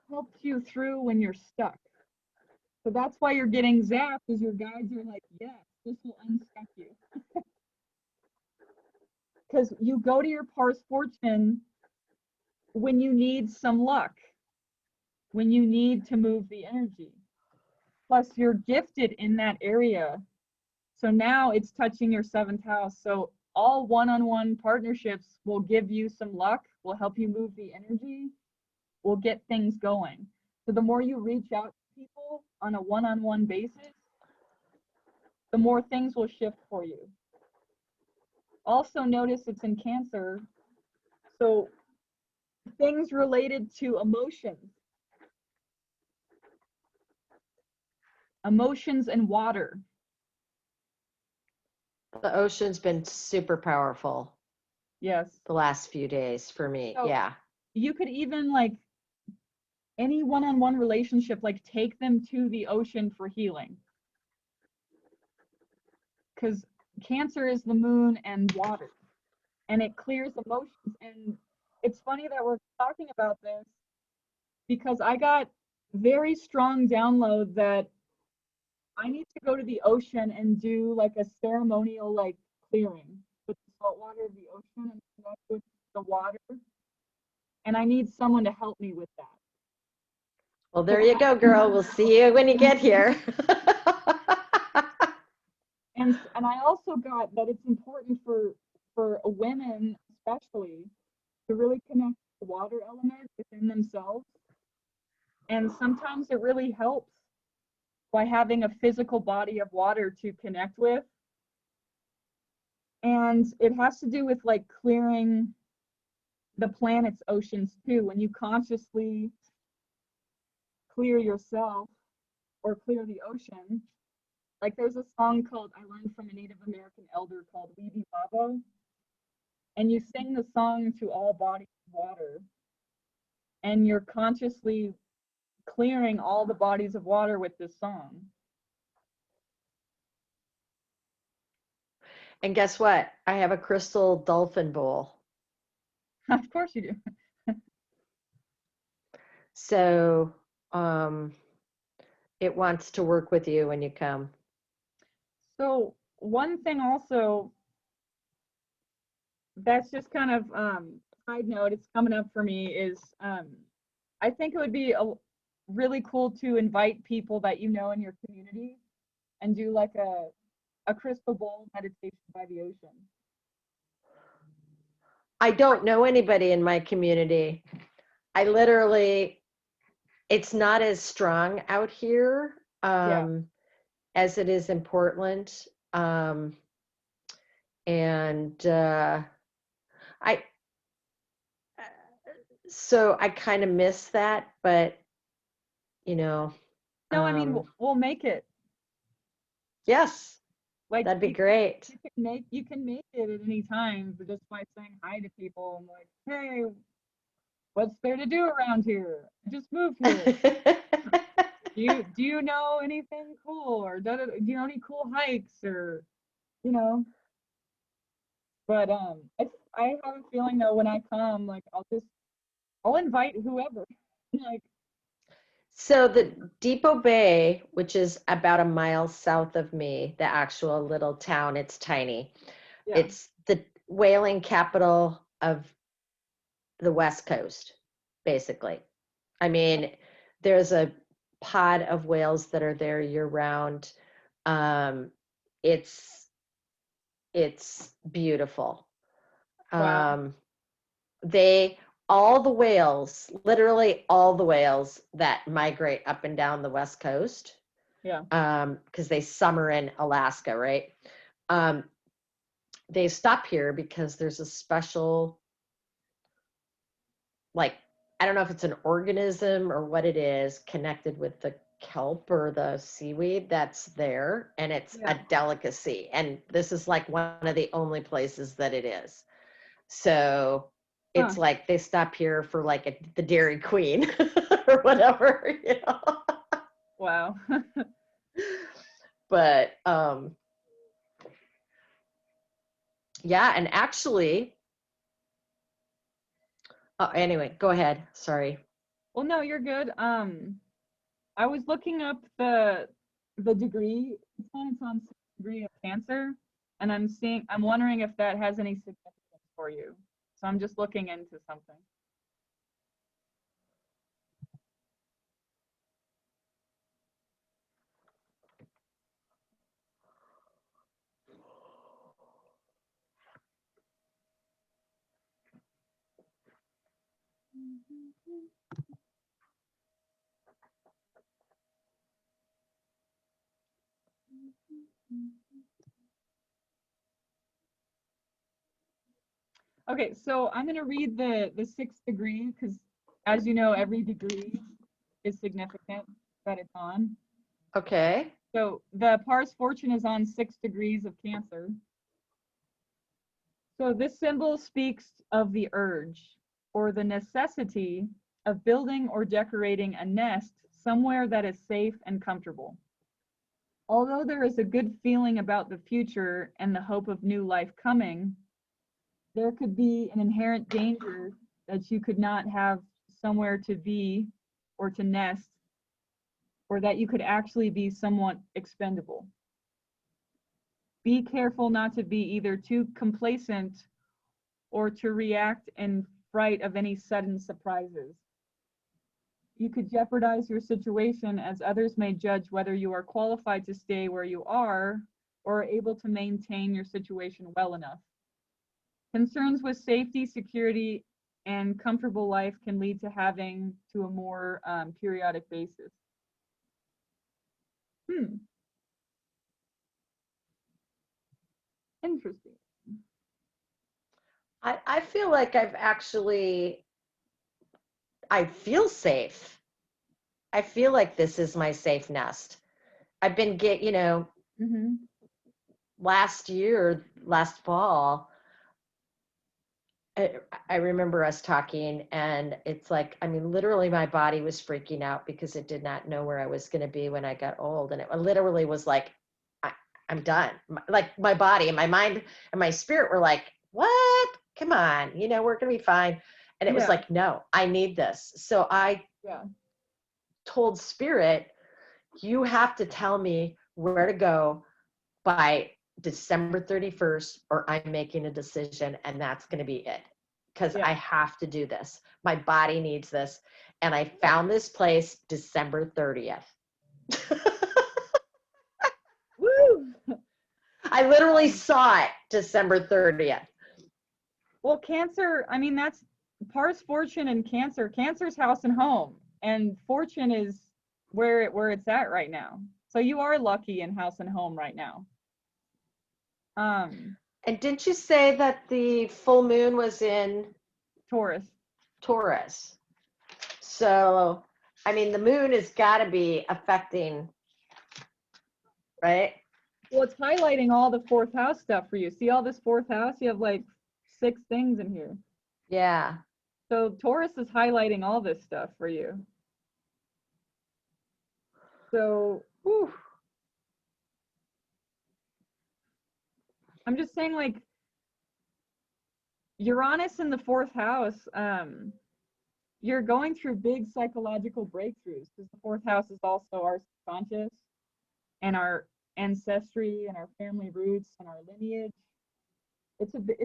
helps you through when you're stuck. So that's why you're getting zapped, is your guides are like, yes, this will unstuck you. Because you go to your pars fortune when you need some luck, when you need to move the energy. Plus you're gifted in that area. So now it's touching your 7th house. So all one-on-one partnerships will give you some luck, will help you move the energy, will get things going. So the more you reach out to people on a one-on-one basis, the more things will shift for you. Also notice it's in Cancer. So things related to emotions and water. The ocean's been super powerful. Yes. The last few days for me. So yeah. You could even like any one-on-one relationship, like take them to the ocean for healing. Because Cancer is the moon and water, and it clears emotions. And it's funny that we're talking about this because I got very strong download that I need to go to the ocean and do like a ceremonial like clearing with the salt water of the ocean and connect with the water. And I need someone to help me with that. Well, there you go, girl. We'll see you when you get here. And I also got that it's important for women especially to really connect the water element within themselves. And sometimes it really helps by having a physical body of water to connect with. And it has to do with like clearing the planet's oceans too. When you consciously clear yourself or clear the ocean, like there's a song called, I learned from a Native American elder called Weeby Wabo, and you sing the song to all bodies of water, and you're consciously clearing all the bodies of water with this song. And guess what? I have a crystal dolphin bowl. Of course you do. So it wants to work with you when you come. So one thing also that's just kind of side note, it's coming up for me, is I think it would be really cool to invite people that you know in your community and do like a crystal bowl meditation by the ocean. I don't know anybody in my community. I literally, it's not as strong out here as it is in Portland. So I kind of miss that, but you know. No, I mean, we'll make it. Yes. Like that'd be great. You can make it at any time, but just by saying hi to people and like, hey, what's there to do around here? I just moved here. do you know anything cool, or do you know any cool hikes, or you know? But I have a feeling though when I come, like I'll invite whoever. Like, so the Depot Bay, which is about a mile south of me, the actual little town, it's tiny. Yeah. It's the whaling capital of the West Coast, basically. I mean, there's a pod of whales that are there year round. Um, it's beautiful. Wow. Um, they all the whales, literally all the whales that migrate up and down the west coast, Yeah. because they summer in Alaska, right? Um, they stop here because there's a special, like, I don't know if it's an organism or what it is, connected with the kelp or the seaweed that's there, and it's a Yeah. delicacy. And this is like one of the only places that it is. So Huh. it's like they stop here for like the Dairy Queen or whatever, you know. Wow. But yeah, and actually, anyway, go ahead. Sorry. Well, no, you're good. I was looking up the degree. It's on sixth degree of Cancer, and I'm wondering if that has any significance for you. So I'm just looking into something. Okay, so I'm gonna read the sixth degree because, as you know, every degree is significant that it's on. Okay. So the Pars Fortune is on 6 degrees of Cancer. So this symbol speaks of the urge or the necessity of building or decorating a nest somewhere that is safe and comfortable. Although there is a good feeling about the future and the hope of new life coming, there could be an inherent danger that you could not have somewhere to be or to nest, or that you could actually be somewhat expendable. Be careful not to be either too complacent or to react in fright of any sudden surprises. You could jeopardize your situation as others may judge whether you are qualified to stay where you are or able to maintain your situation well enough. Concerns with safety, security, and comfortable life can lead to having to a more periodic basis. Hmm, interesting. I feel like I feel safe. I feel like this is my safe nest. I've been Mm-hmm. last fall, I, I remember us talking, and it's like, I mean, literally my body was freaking out because it did not know where I was going to be when I got old. And it literally was like, I, I'm done. Like my body and my mind and my spirit were like, what? Come on, we're going to be fine. And it was Yeah, like, no, I need this. So I yeah, told spirit, you have to tell me where to go by December 31st, or I'm making a decision, and that's going to be it. Because yeah. I have to do this. My body needs this. And I found this place December 30th. Woo! I literally Um, saw it December 30th. well, Cancer, I mean, that's Pars Fortune and Cancer. Cancer's house and home, and Fortune is where it's at right now. So you are lucky in house and home right now. Um, And didn't you say that the full moon was in Taurus. Taurus? So, I mean, the moon has got to be affecting, right? Well, it's highlighting all the fourth house stuff for you. See all this fourth house? You have like 6 things in here. Yeah. So Taurus is highlighting all this stuff for you. So Whew. I'm just saying, like, Uranus in the fourth house, you're going through big psychological breakthroughs because the fourth house is also our subconscious and our ancestry and our family roots and our lineage. It's a big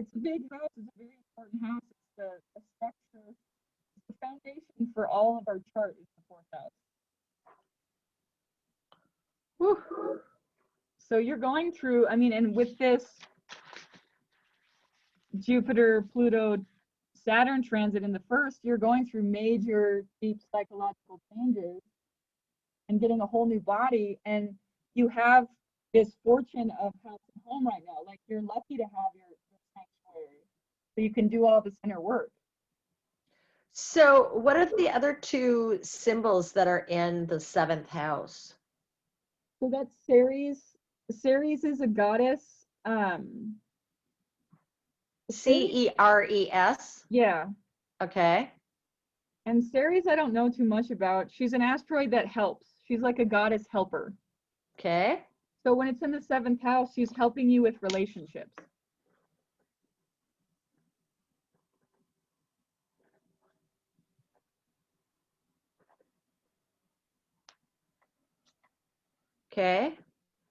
house. It's a very important house. It's the structure, it's the foundation for all of our chart is the fourth house. Whew. So you're going through, I mean, and with this Jupiter, Pluto, Saturn transit in the first, you're going through major deep psychological changes and getting a whole new body. And you have this fortune of house and home right now. Like you're lucky to have your sanctuary so you can do all this inner work. So what are the other two symbols that are in the seventh house? So that's Ceres. Ceres is a goddess. Ceres. Yeah. Okay. And Ceres, I don't know too much about. She's an asteroid that helps. She's like a goddess helper. Okay. So when it's in the seventh house, she's helping you with relationships. Okay.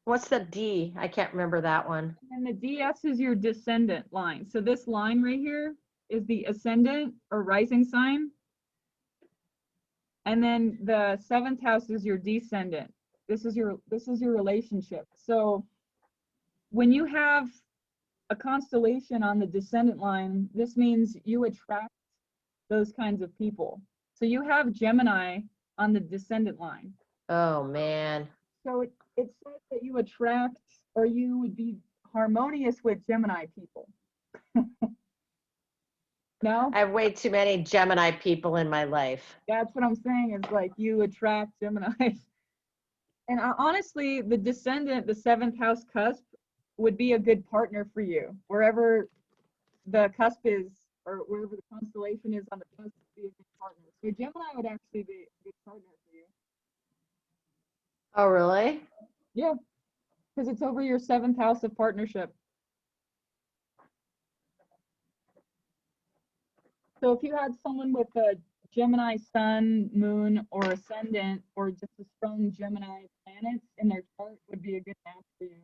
What's the D? I can't remember that one. And the DS is your descendant line. So this line right here is the ascendant or rising sign. And then the seventh house is your descendant. This is your relationship. So when you have a constellation on the descendant line, this means you attract those kinds of people. So you have Gemini on the descendant line. Oh man. So it says that you attract, or you would be harmonious with Gemini people. No? I have way too many Gemini people in my life. That's what I'm saying, is like you attract Geminis. And honestly, the descendant, the seventh house cusp, would be a good partner for you. Wherever the cusp is, or wherever the constellation is on the cusp, would be a good partner. So Gemini would actually be a good partner for you. Oh, really? Yeah, because it's over your seventh house of partnership. So if you had someone with a Gemini sun, moon, or ascendant, or just a strong Gemini planets in their chart, would be a good match for you.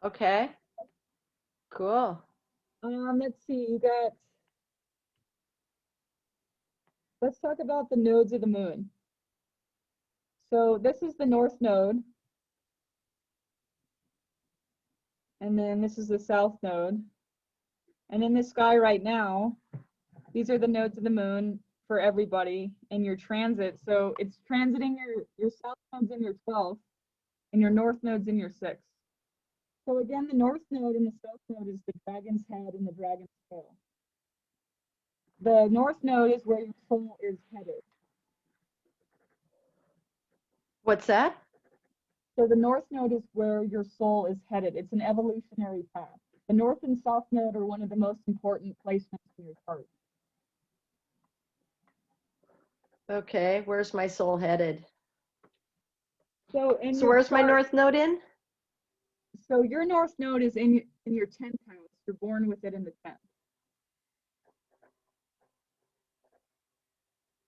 Okay. Cool. Let's see, let's talk about the nodes of the moon. So this is the north node. And then this is the south node. And in the sky right now, these are the nodes of the moon for everybody in your transit. So it's transiting your south nodes in your 12th and your north nodes in your 6th. So again, the north node and the south node is the dragon's head and the dragon's tail. The north node is where your soul is headed. What's that? So the north node is where your soul is headed. It's an evolutionary path. The north and south node are one of the most important placements in your chart. Okay. Where's my soul headed? So where's my north node in? So your north node is in your 10th house. You're born with it in the 10th.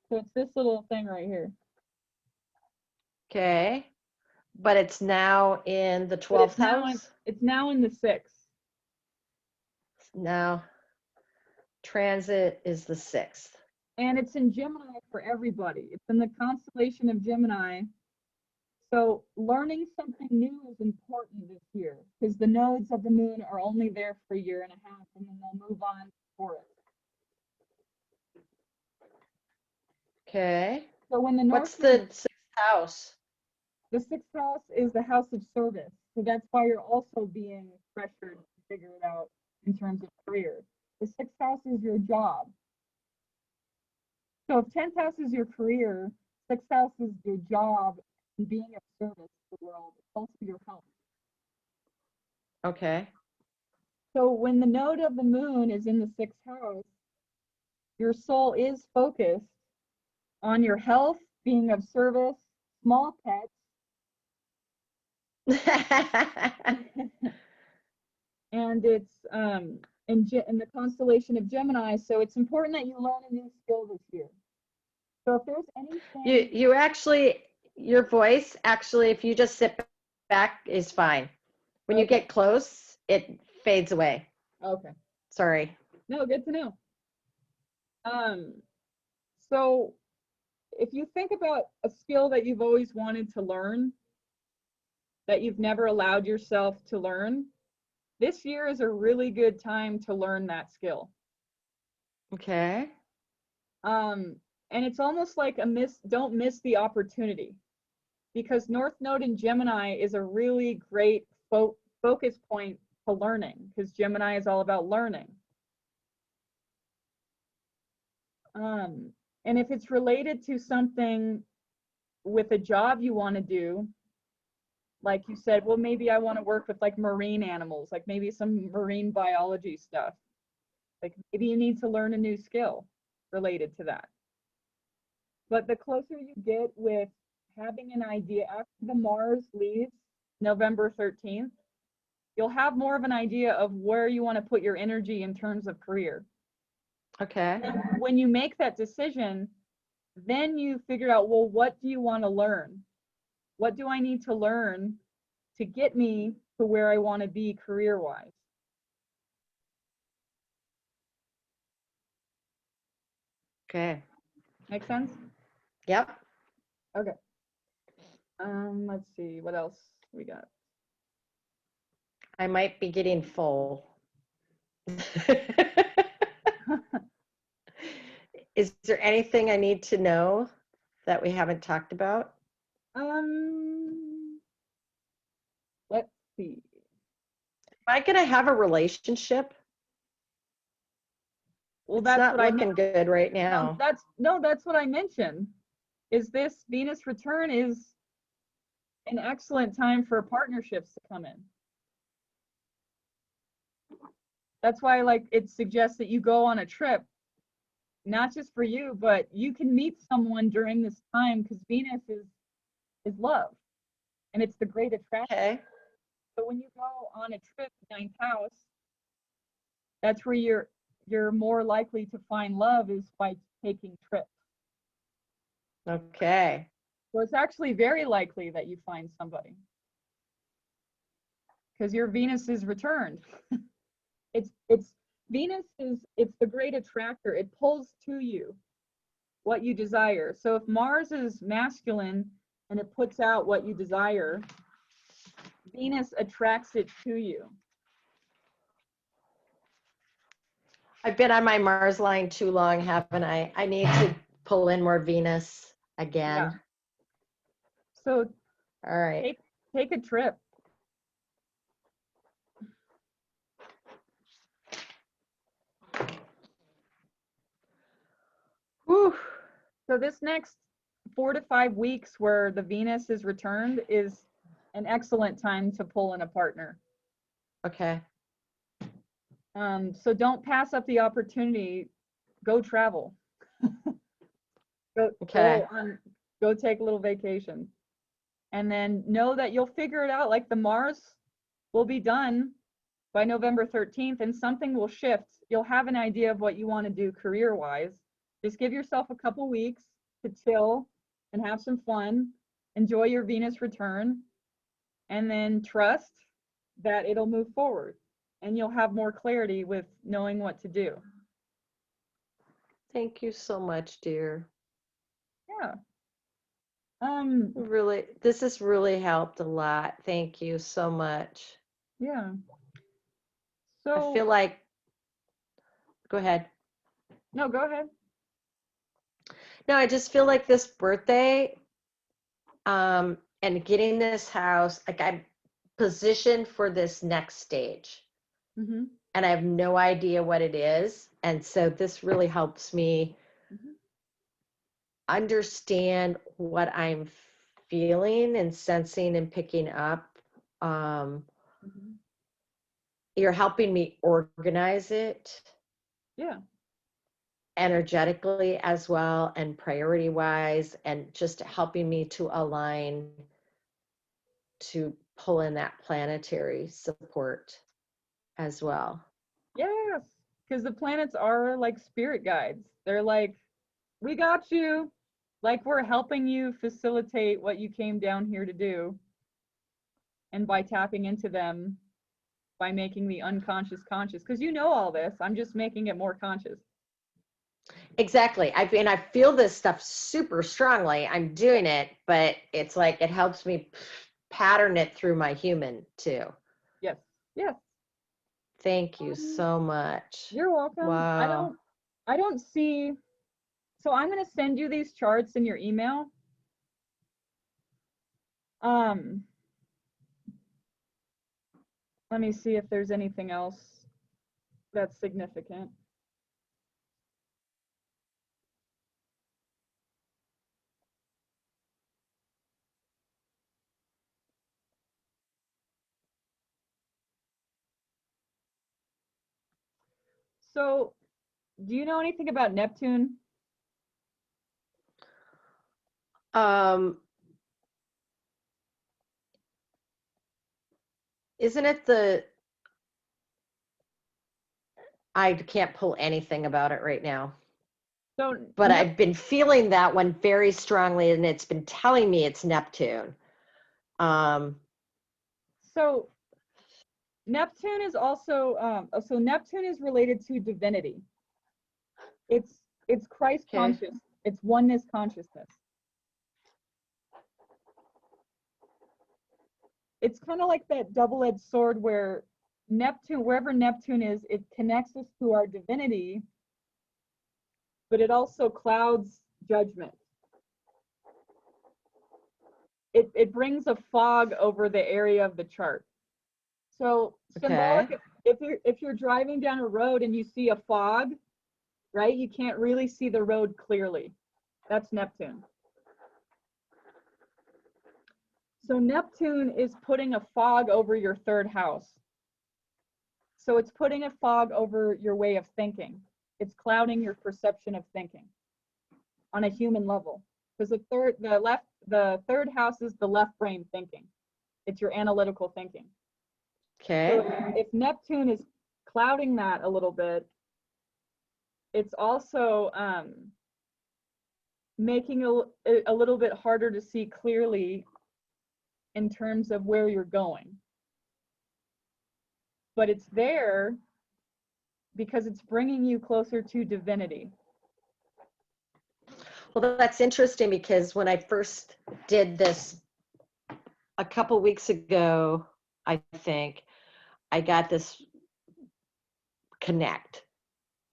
So it's this little thing right here. Okay. But it's now in the 12th house? It's now in the 6th. Now, transit is the 6th. And it's in Gemini for everybody. It's in the constellation of Gemini. So learning something new is important this year because the nodes of the moon are only there for a year and a half, and then they'll move on for it. Okay. So when the What's the 6th house? The 6th house is the house of service. So that's why you're also being pressured to figure it out in terms of career. The 6th house is your job. So if 10th house is your career, 6th house is your job and being of service to the world. It's also your health. Okay. So when the node of the moon is in the 6th house, your soul is focused on your health, being of service, small pets, and it's in the constellation of Gemini. So it's important that you learn a new skill this year. So if there's anything you actually, your voice actually, if you just sit back, is fine. When you get close, it fades away. Okay. Sorry. No, good to know. So if you think about a skill that you've always wanted to learn, that you've never allowed yourself to learn, this year is a really good time to learn that skill. Okay. And it's almost like don't miss the opportunity, because North Node in Gemini is a really great focus point to learning, because Gemini is all about learning. And if it's related to something with a job you want to do, like you said, well, maybe I want to work with like marine animals, like maybe some marine biology stuff. Like maybe you need to learn a new skill related to that. But the closer you get with having an idea after the Mars leaves November 13th, you'll have more of an idea of where you want to put your energy in terms of career. Okay. When you make that decision, then you figure out, well, what do you want to learn? What do I need to learn to get me to where I want to be career-wise? Okay. Make sense? Yep. Okay. Let's see, what else we got? I might be getting full. Is there anything I need to know that we haven't talked about? Let's see. Am I going to have a relationship? Well, It's that's not what I looking good right now. that's what I mentioned. Is this Venus return is an excellent time for partnerships to come in. That's why like it suggests that you go on a trip, not just for you, but you can meet someone during this time, because Venus is love, and it's the great attraction. Okay. So when you go on a trip, ninth house, that's where you're more likely to find love, is by taking trips. Okay. So it's actually very likely that you find somebody, because your Venus is returned. it's Venus it's the great attractor. It pulls to you what you desire. So if Mars is masculine and it puts out what you desire, Venus attracts it to you. I've been on my Mars line too long, haven't I? I need to pull in more Venus again. Yeah. So all right. Take a trip. Whew. So this next 4 to 5 weeks where the Venus is returned is an excellent time to pull in a partner. Okay. So don't pass up the opportunity. Go travel. Go take a little vacation. And then know that you'll figure it out. Like the Mars will be done by November 13th, and something will shift. You'll have an idea of what you want to do career-wise. Just give yourself a couple weeks to chill and have some fun. Enjoy your Venus return, and then trust that it'll move forward, and you'll have more clarity with knowing what to do. Thank you so much, dear. Yeah. Really, this has really helped a lot. Thank you so much. Yeah. So I feel like, go ahead. No, go ahead. No, I just feel like this birthday, and getting this house, like I'm positioned for this next stage. Mm-hmm. And I have no idea what it is. And so this really helps me understand what I'm feeling and sensing and picking up. You're helping me organize it. Yeah. Energetically as well, and priority wise, and just helping me to align to pull in that planetary support as well. Yes, because the planets are like spirit guides. They're like, we got you. Like we're helping you facilitate what you came down here to do. And by tapping into them, by making the unconscious conscious, because you know all this, I'm just making it more conscious. Exactly. I feel this stuff super strongly. I'm doing it, but it's like it helps me pattern it through my human too. Yes. Yes. Thank you so much. You're welcome. Wow. I don't see, so I'm going to send you these charts in your email. Let me see if there's anything else that's significant. So, do you know anything about Neptune? Isn't it I can't pull anything about it right now. So, But I've been feeling that one very strongly, and it's been telling me it's Neptune. So Neptune is also so Neptune is related to divinity. It's Christ conscious. It's oneness consciousness. It's kind of like that double-edged sword where Neptune, wherever Neptune is, it connects us to our divinity, but it also clouds judgment. It brings a fog over the area of the chart. So symbolic, if you're driving down a road and you see a fog, right? You can't really see the road clearly. That's Neptune. So Neptune is putting a fog over your third house. So it's putting a fog over your way of thinking. It's clouding your perception of thinking on a human level. Because the third house is the left brain thinking. It's your analytical thinking. Okay. So if Neptune is clouding that a little bit, it's also making a little bit harder to see clearly in terms of where you're going. But it's there because it's bringing you closer to divinity. Well, that's interesting because when I first did this a couple weeks ago, I think, I got this connect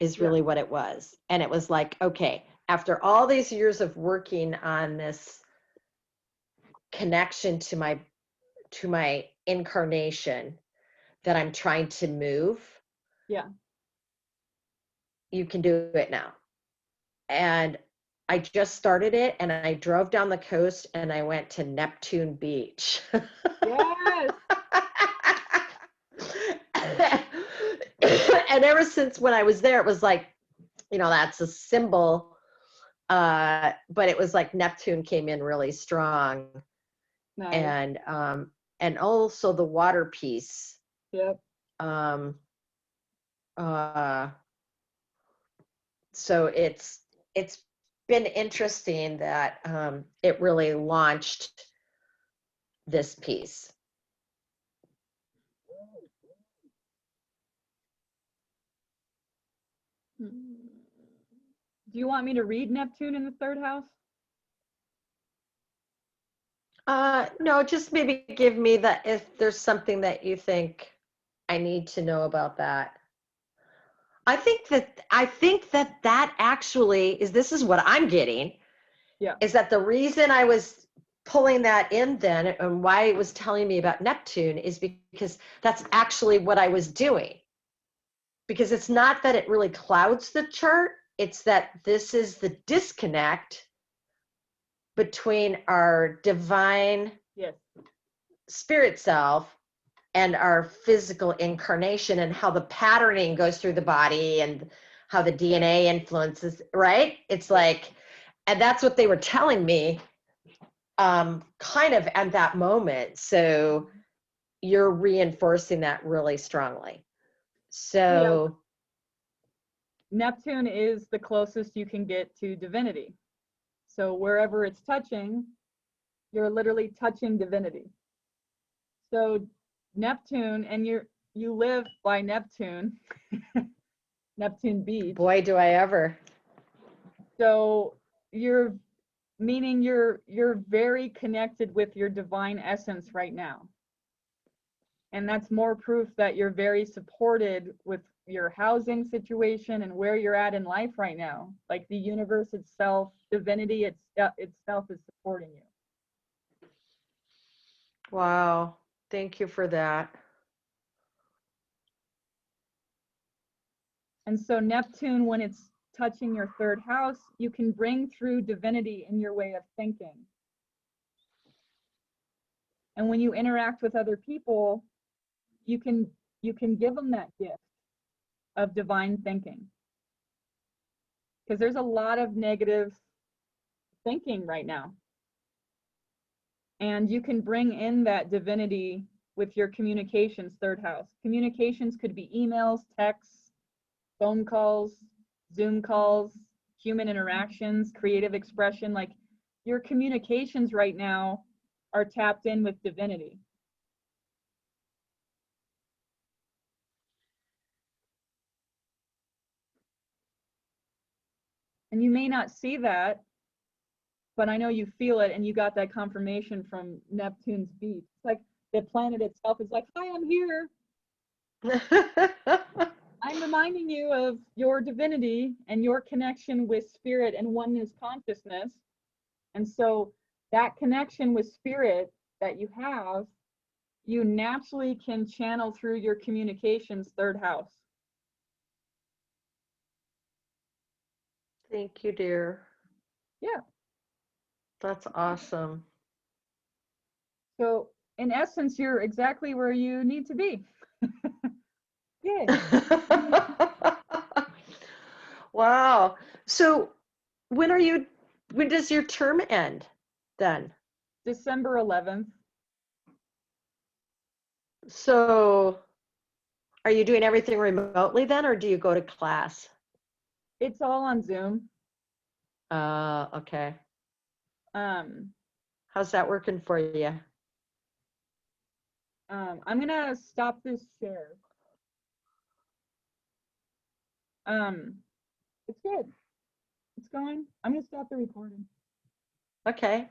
is really what it was. And it was like, okay, after all these years of working on this connection to my incarnation that I'm trying to move, you can do it now. And I just started it, and I drove down the coast and I went to Neptune Beach. Yes. And ever since when I was there, it was like, that's a symbol. But it was like Neptune came in really strong. Nice. And also the water piece. Yep. So it's been interesting that it really launched this piece. Do you want me to read Neptune in the third house? No, just maybe give me if there's something that you think I need to know about that. I think that actually this is what I'm getting. Yeah. Is that the reason I was pulling that in then, and why it was telling me about Neptune is because that's actually what I was doing. Because it's not that it really clouds the chart, it's that this is the disconnect between our divine spirit self and our physical incarnation, and how the patterning goes through the body and how the DNA influences, right? It's like, and that's what they were telling me kind of at that moment. So you're reinforcing that really strongly. So Neptune is the closest you can get to divinity. So wherever it's touching, you're literally touching divinity. So Neptune, and you live by Neptune, Neptune Beach. Boy, do I ever. So meaning you're very connected with your divine essence right now. And that's more proof that you're very supported with your housing situation and where you're at in life right now. Like the universe itself, divinity itself is supporting you. Wow. Thank you for that. And so Neptune, when it's touching your third house, you can bring through divinity in your way of thinking. And when you interact with other people, you can give them that gift of divine thinking. Because there's a lot of negative thinking right now. And you can bring in that divinity with your communications, third house. Communications could be emails, texts, phone calls, Zoom calls, human interactions, creative expression. Like your communications right now are tapped in with divinity. And you may not see that, but I know you feel it, and you got that confirmation from Neptune's beat. It's like the planet itself is like, hi, I'm here. I'm reminding you of your divinity and your connection with spirit and oneness consciousness. And so that connection with spirit that you have, you naturally can channel through your communications third house. Thank you, dear. Yeah. That's awesome. So in essence, you're exactly where you need to be. Yay. Wow. So when does your term end then? December 11th. So are you doing everything remotely then, or do you go to class? It's all on Zoom. Okay. Um, How's that working for you? I'm gonna stop this share. It's good. It's going. I'm gonna stop the recording. Okay.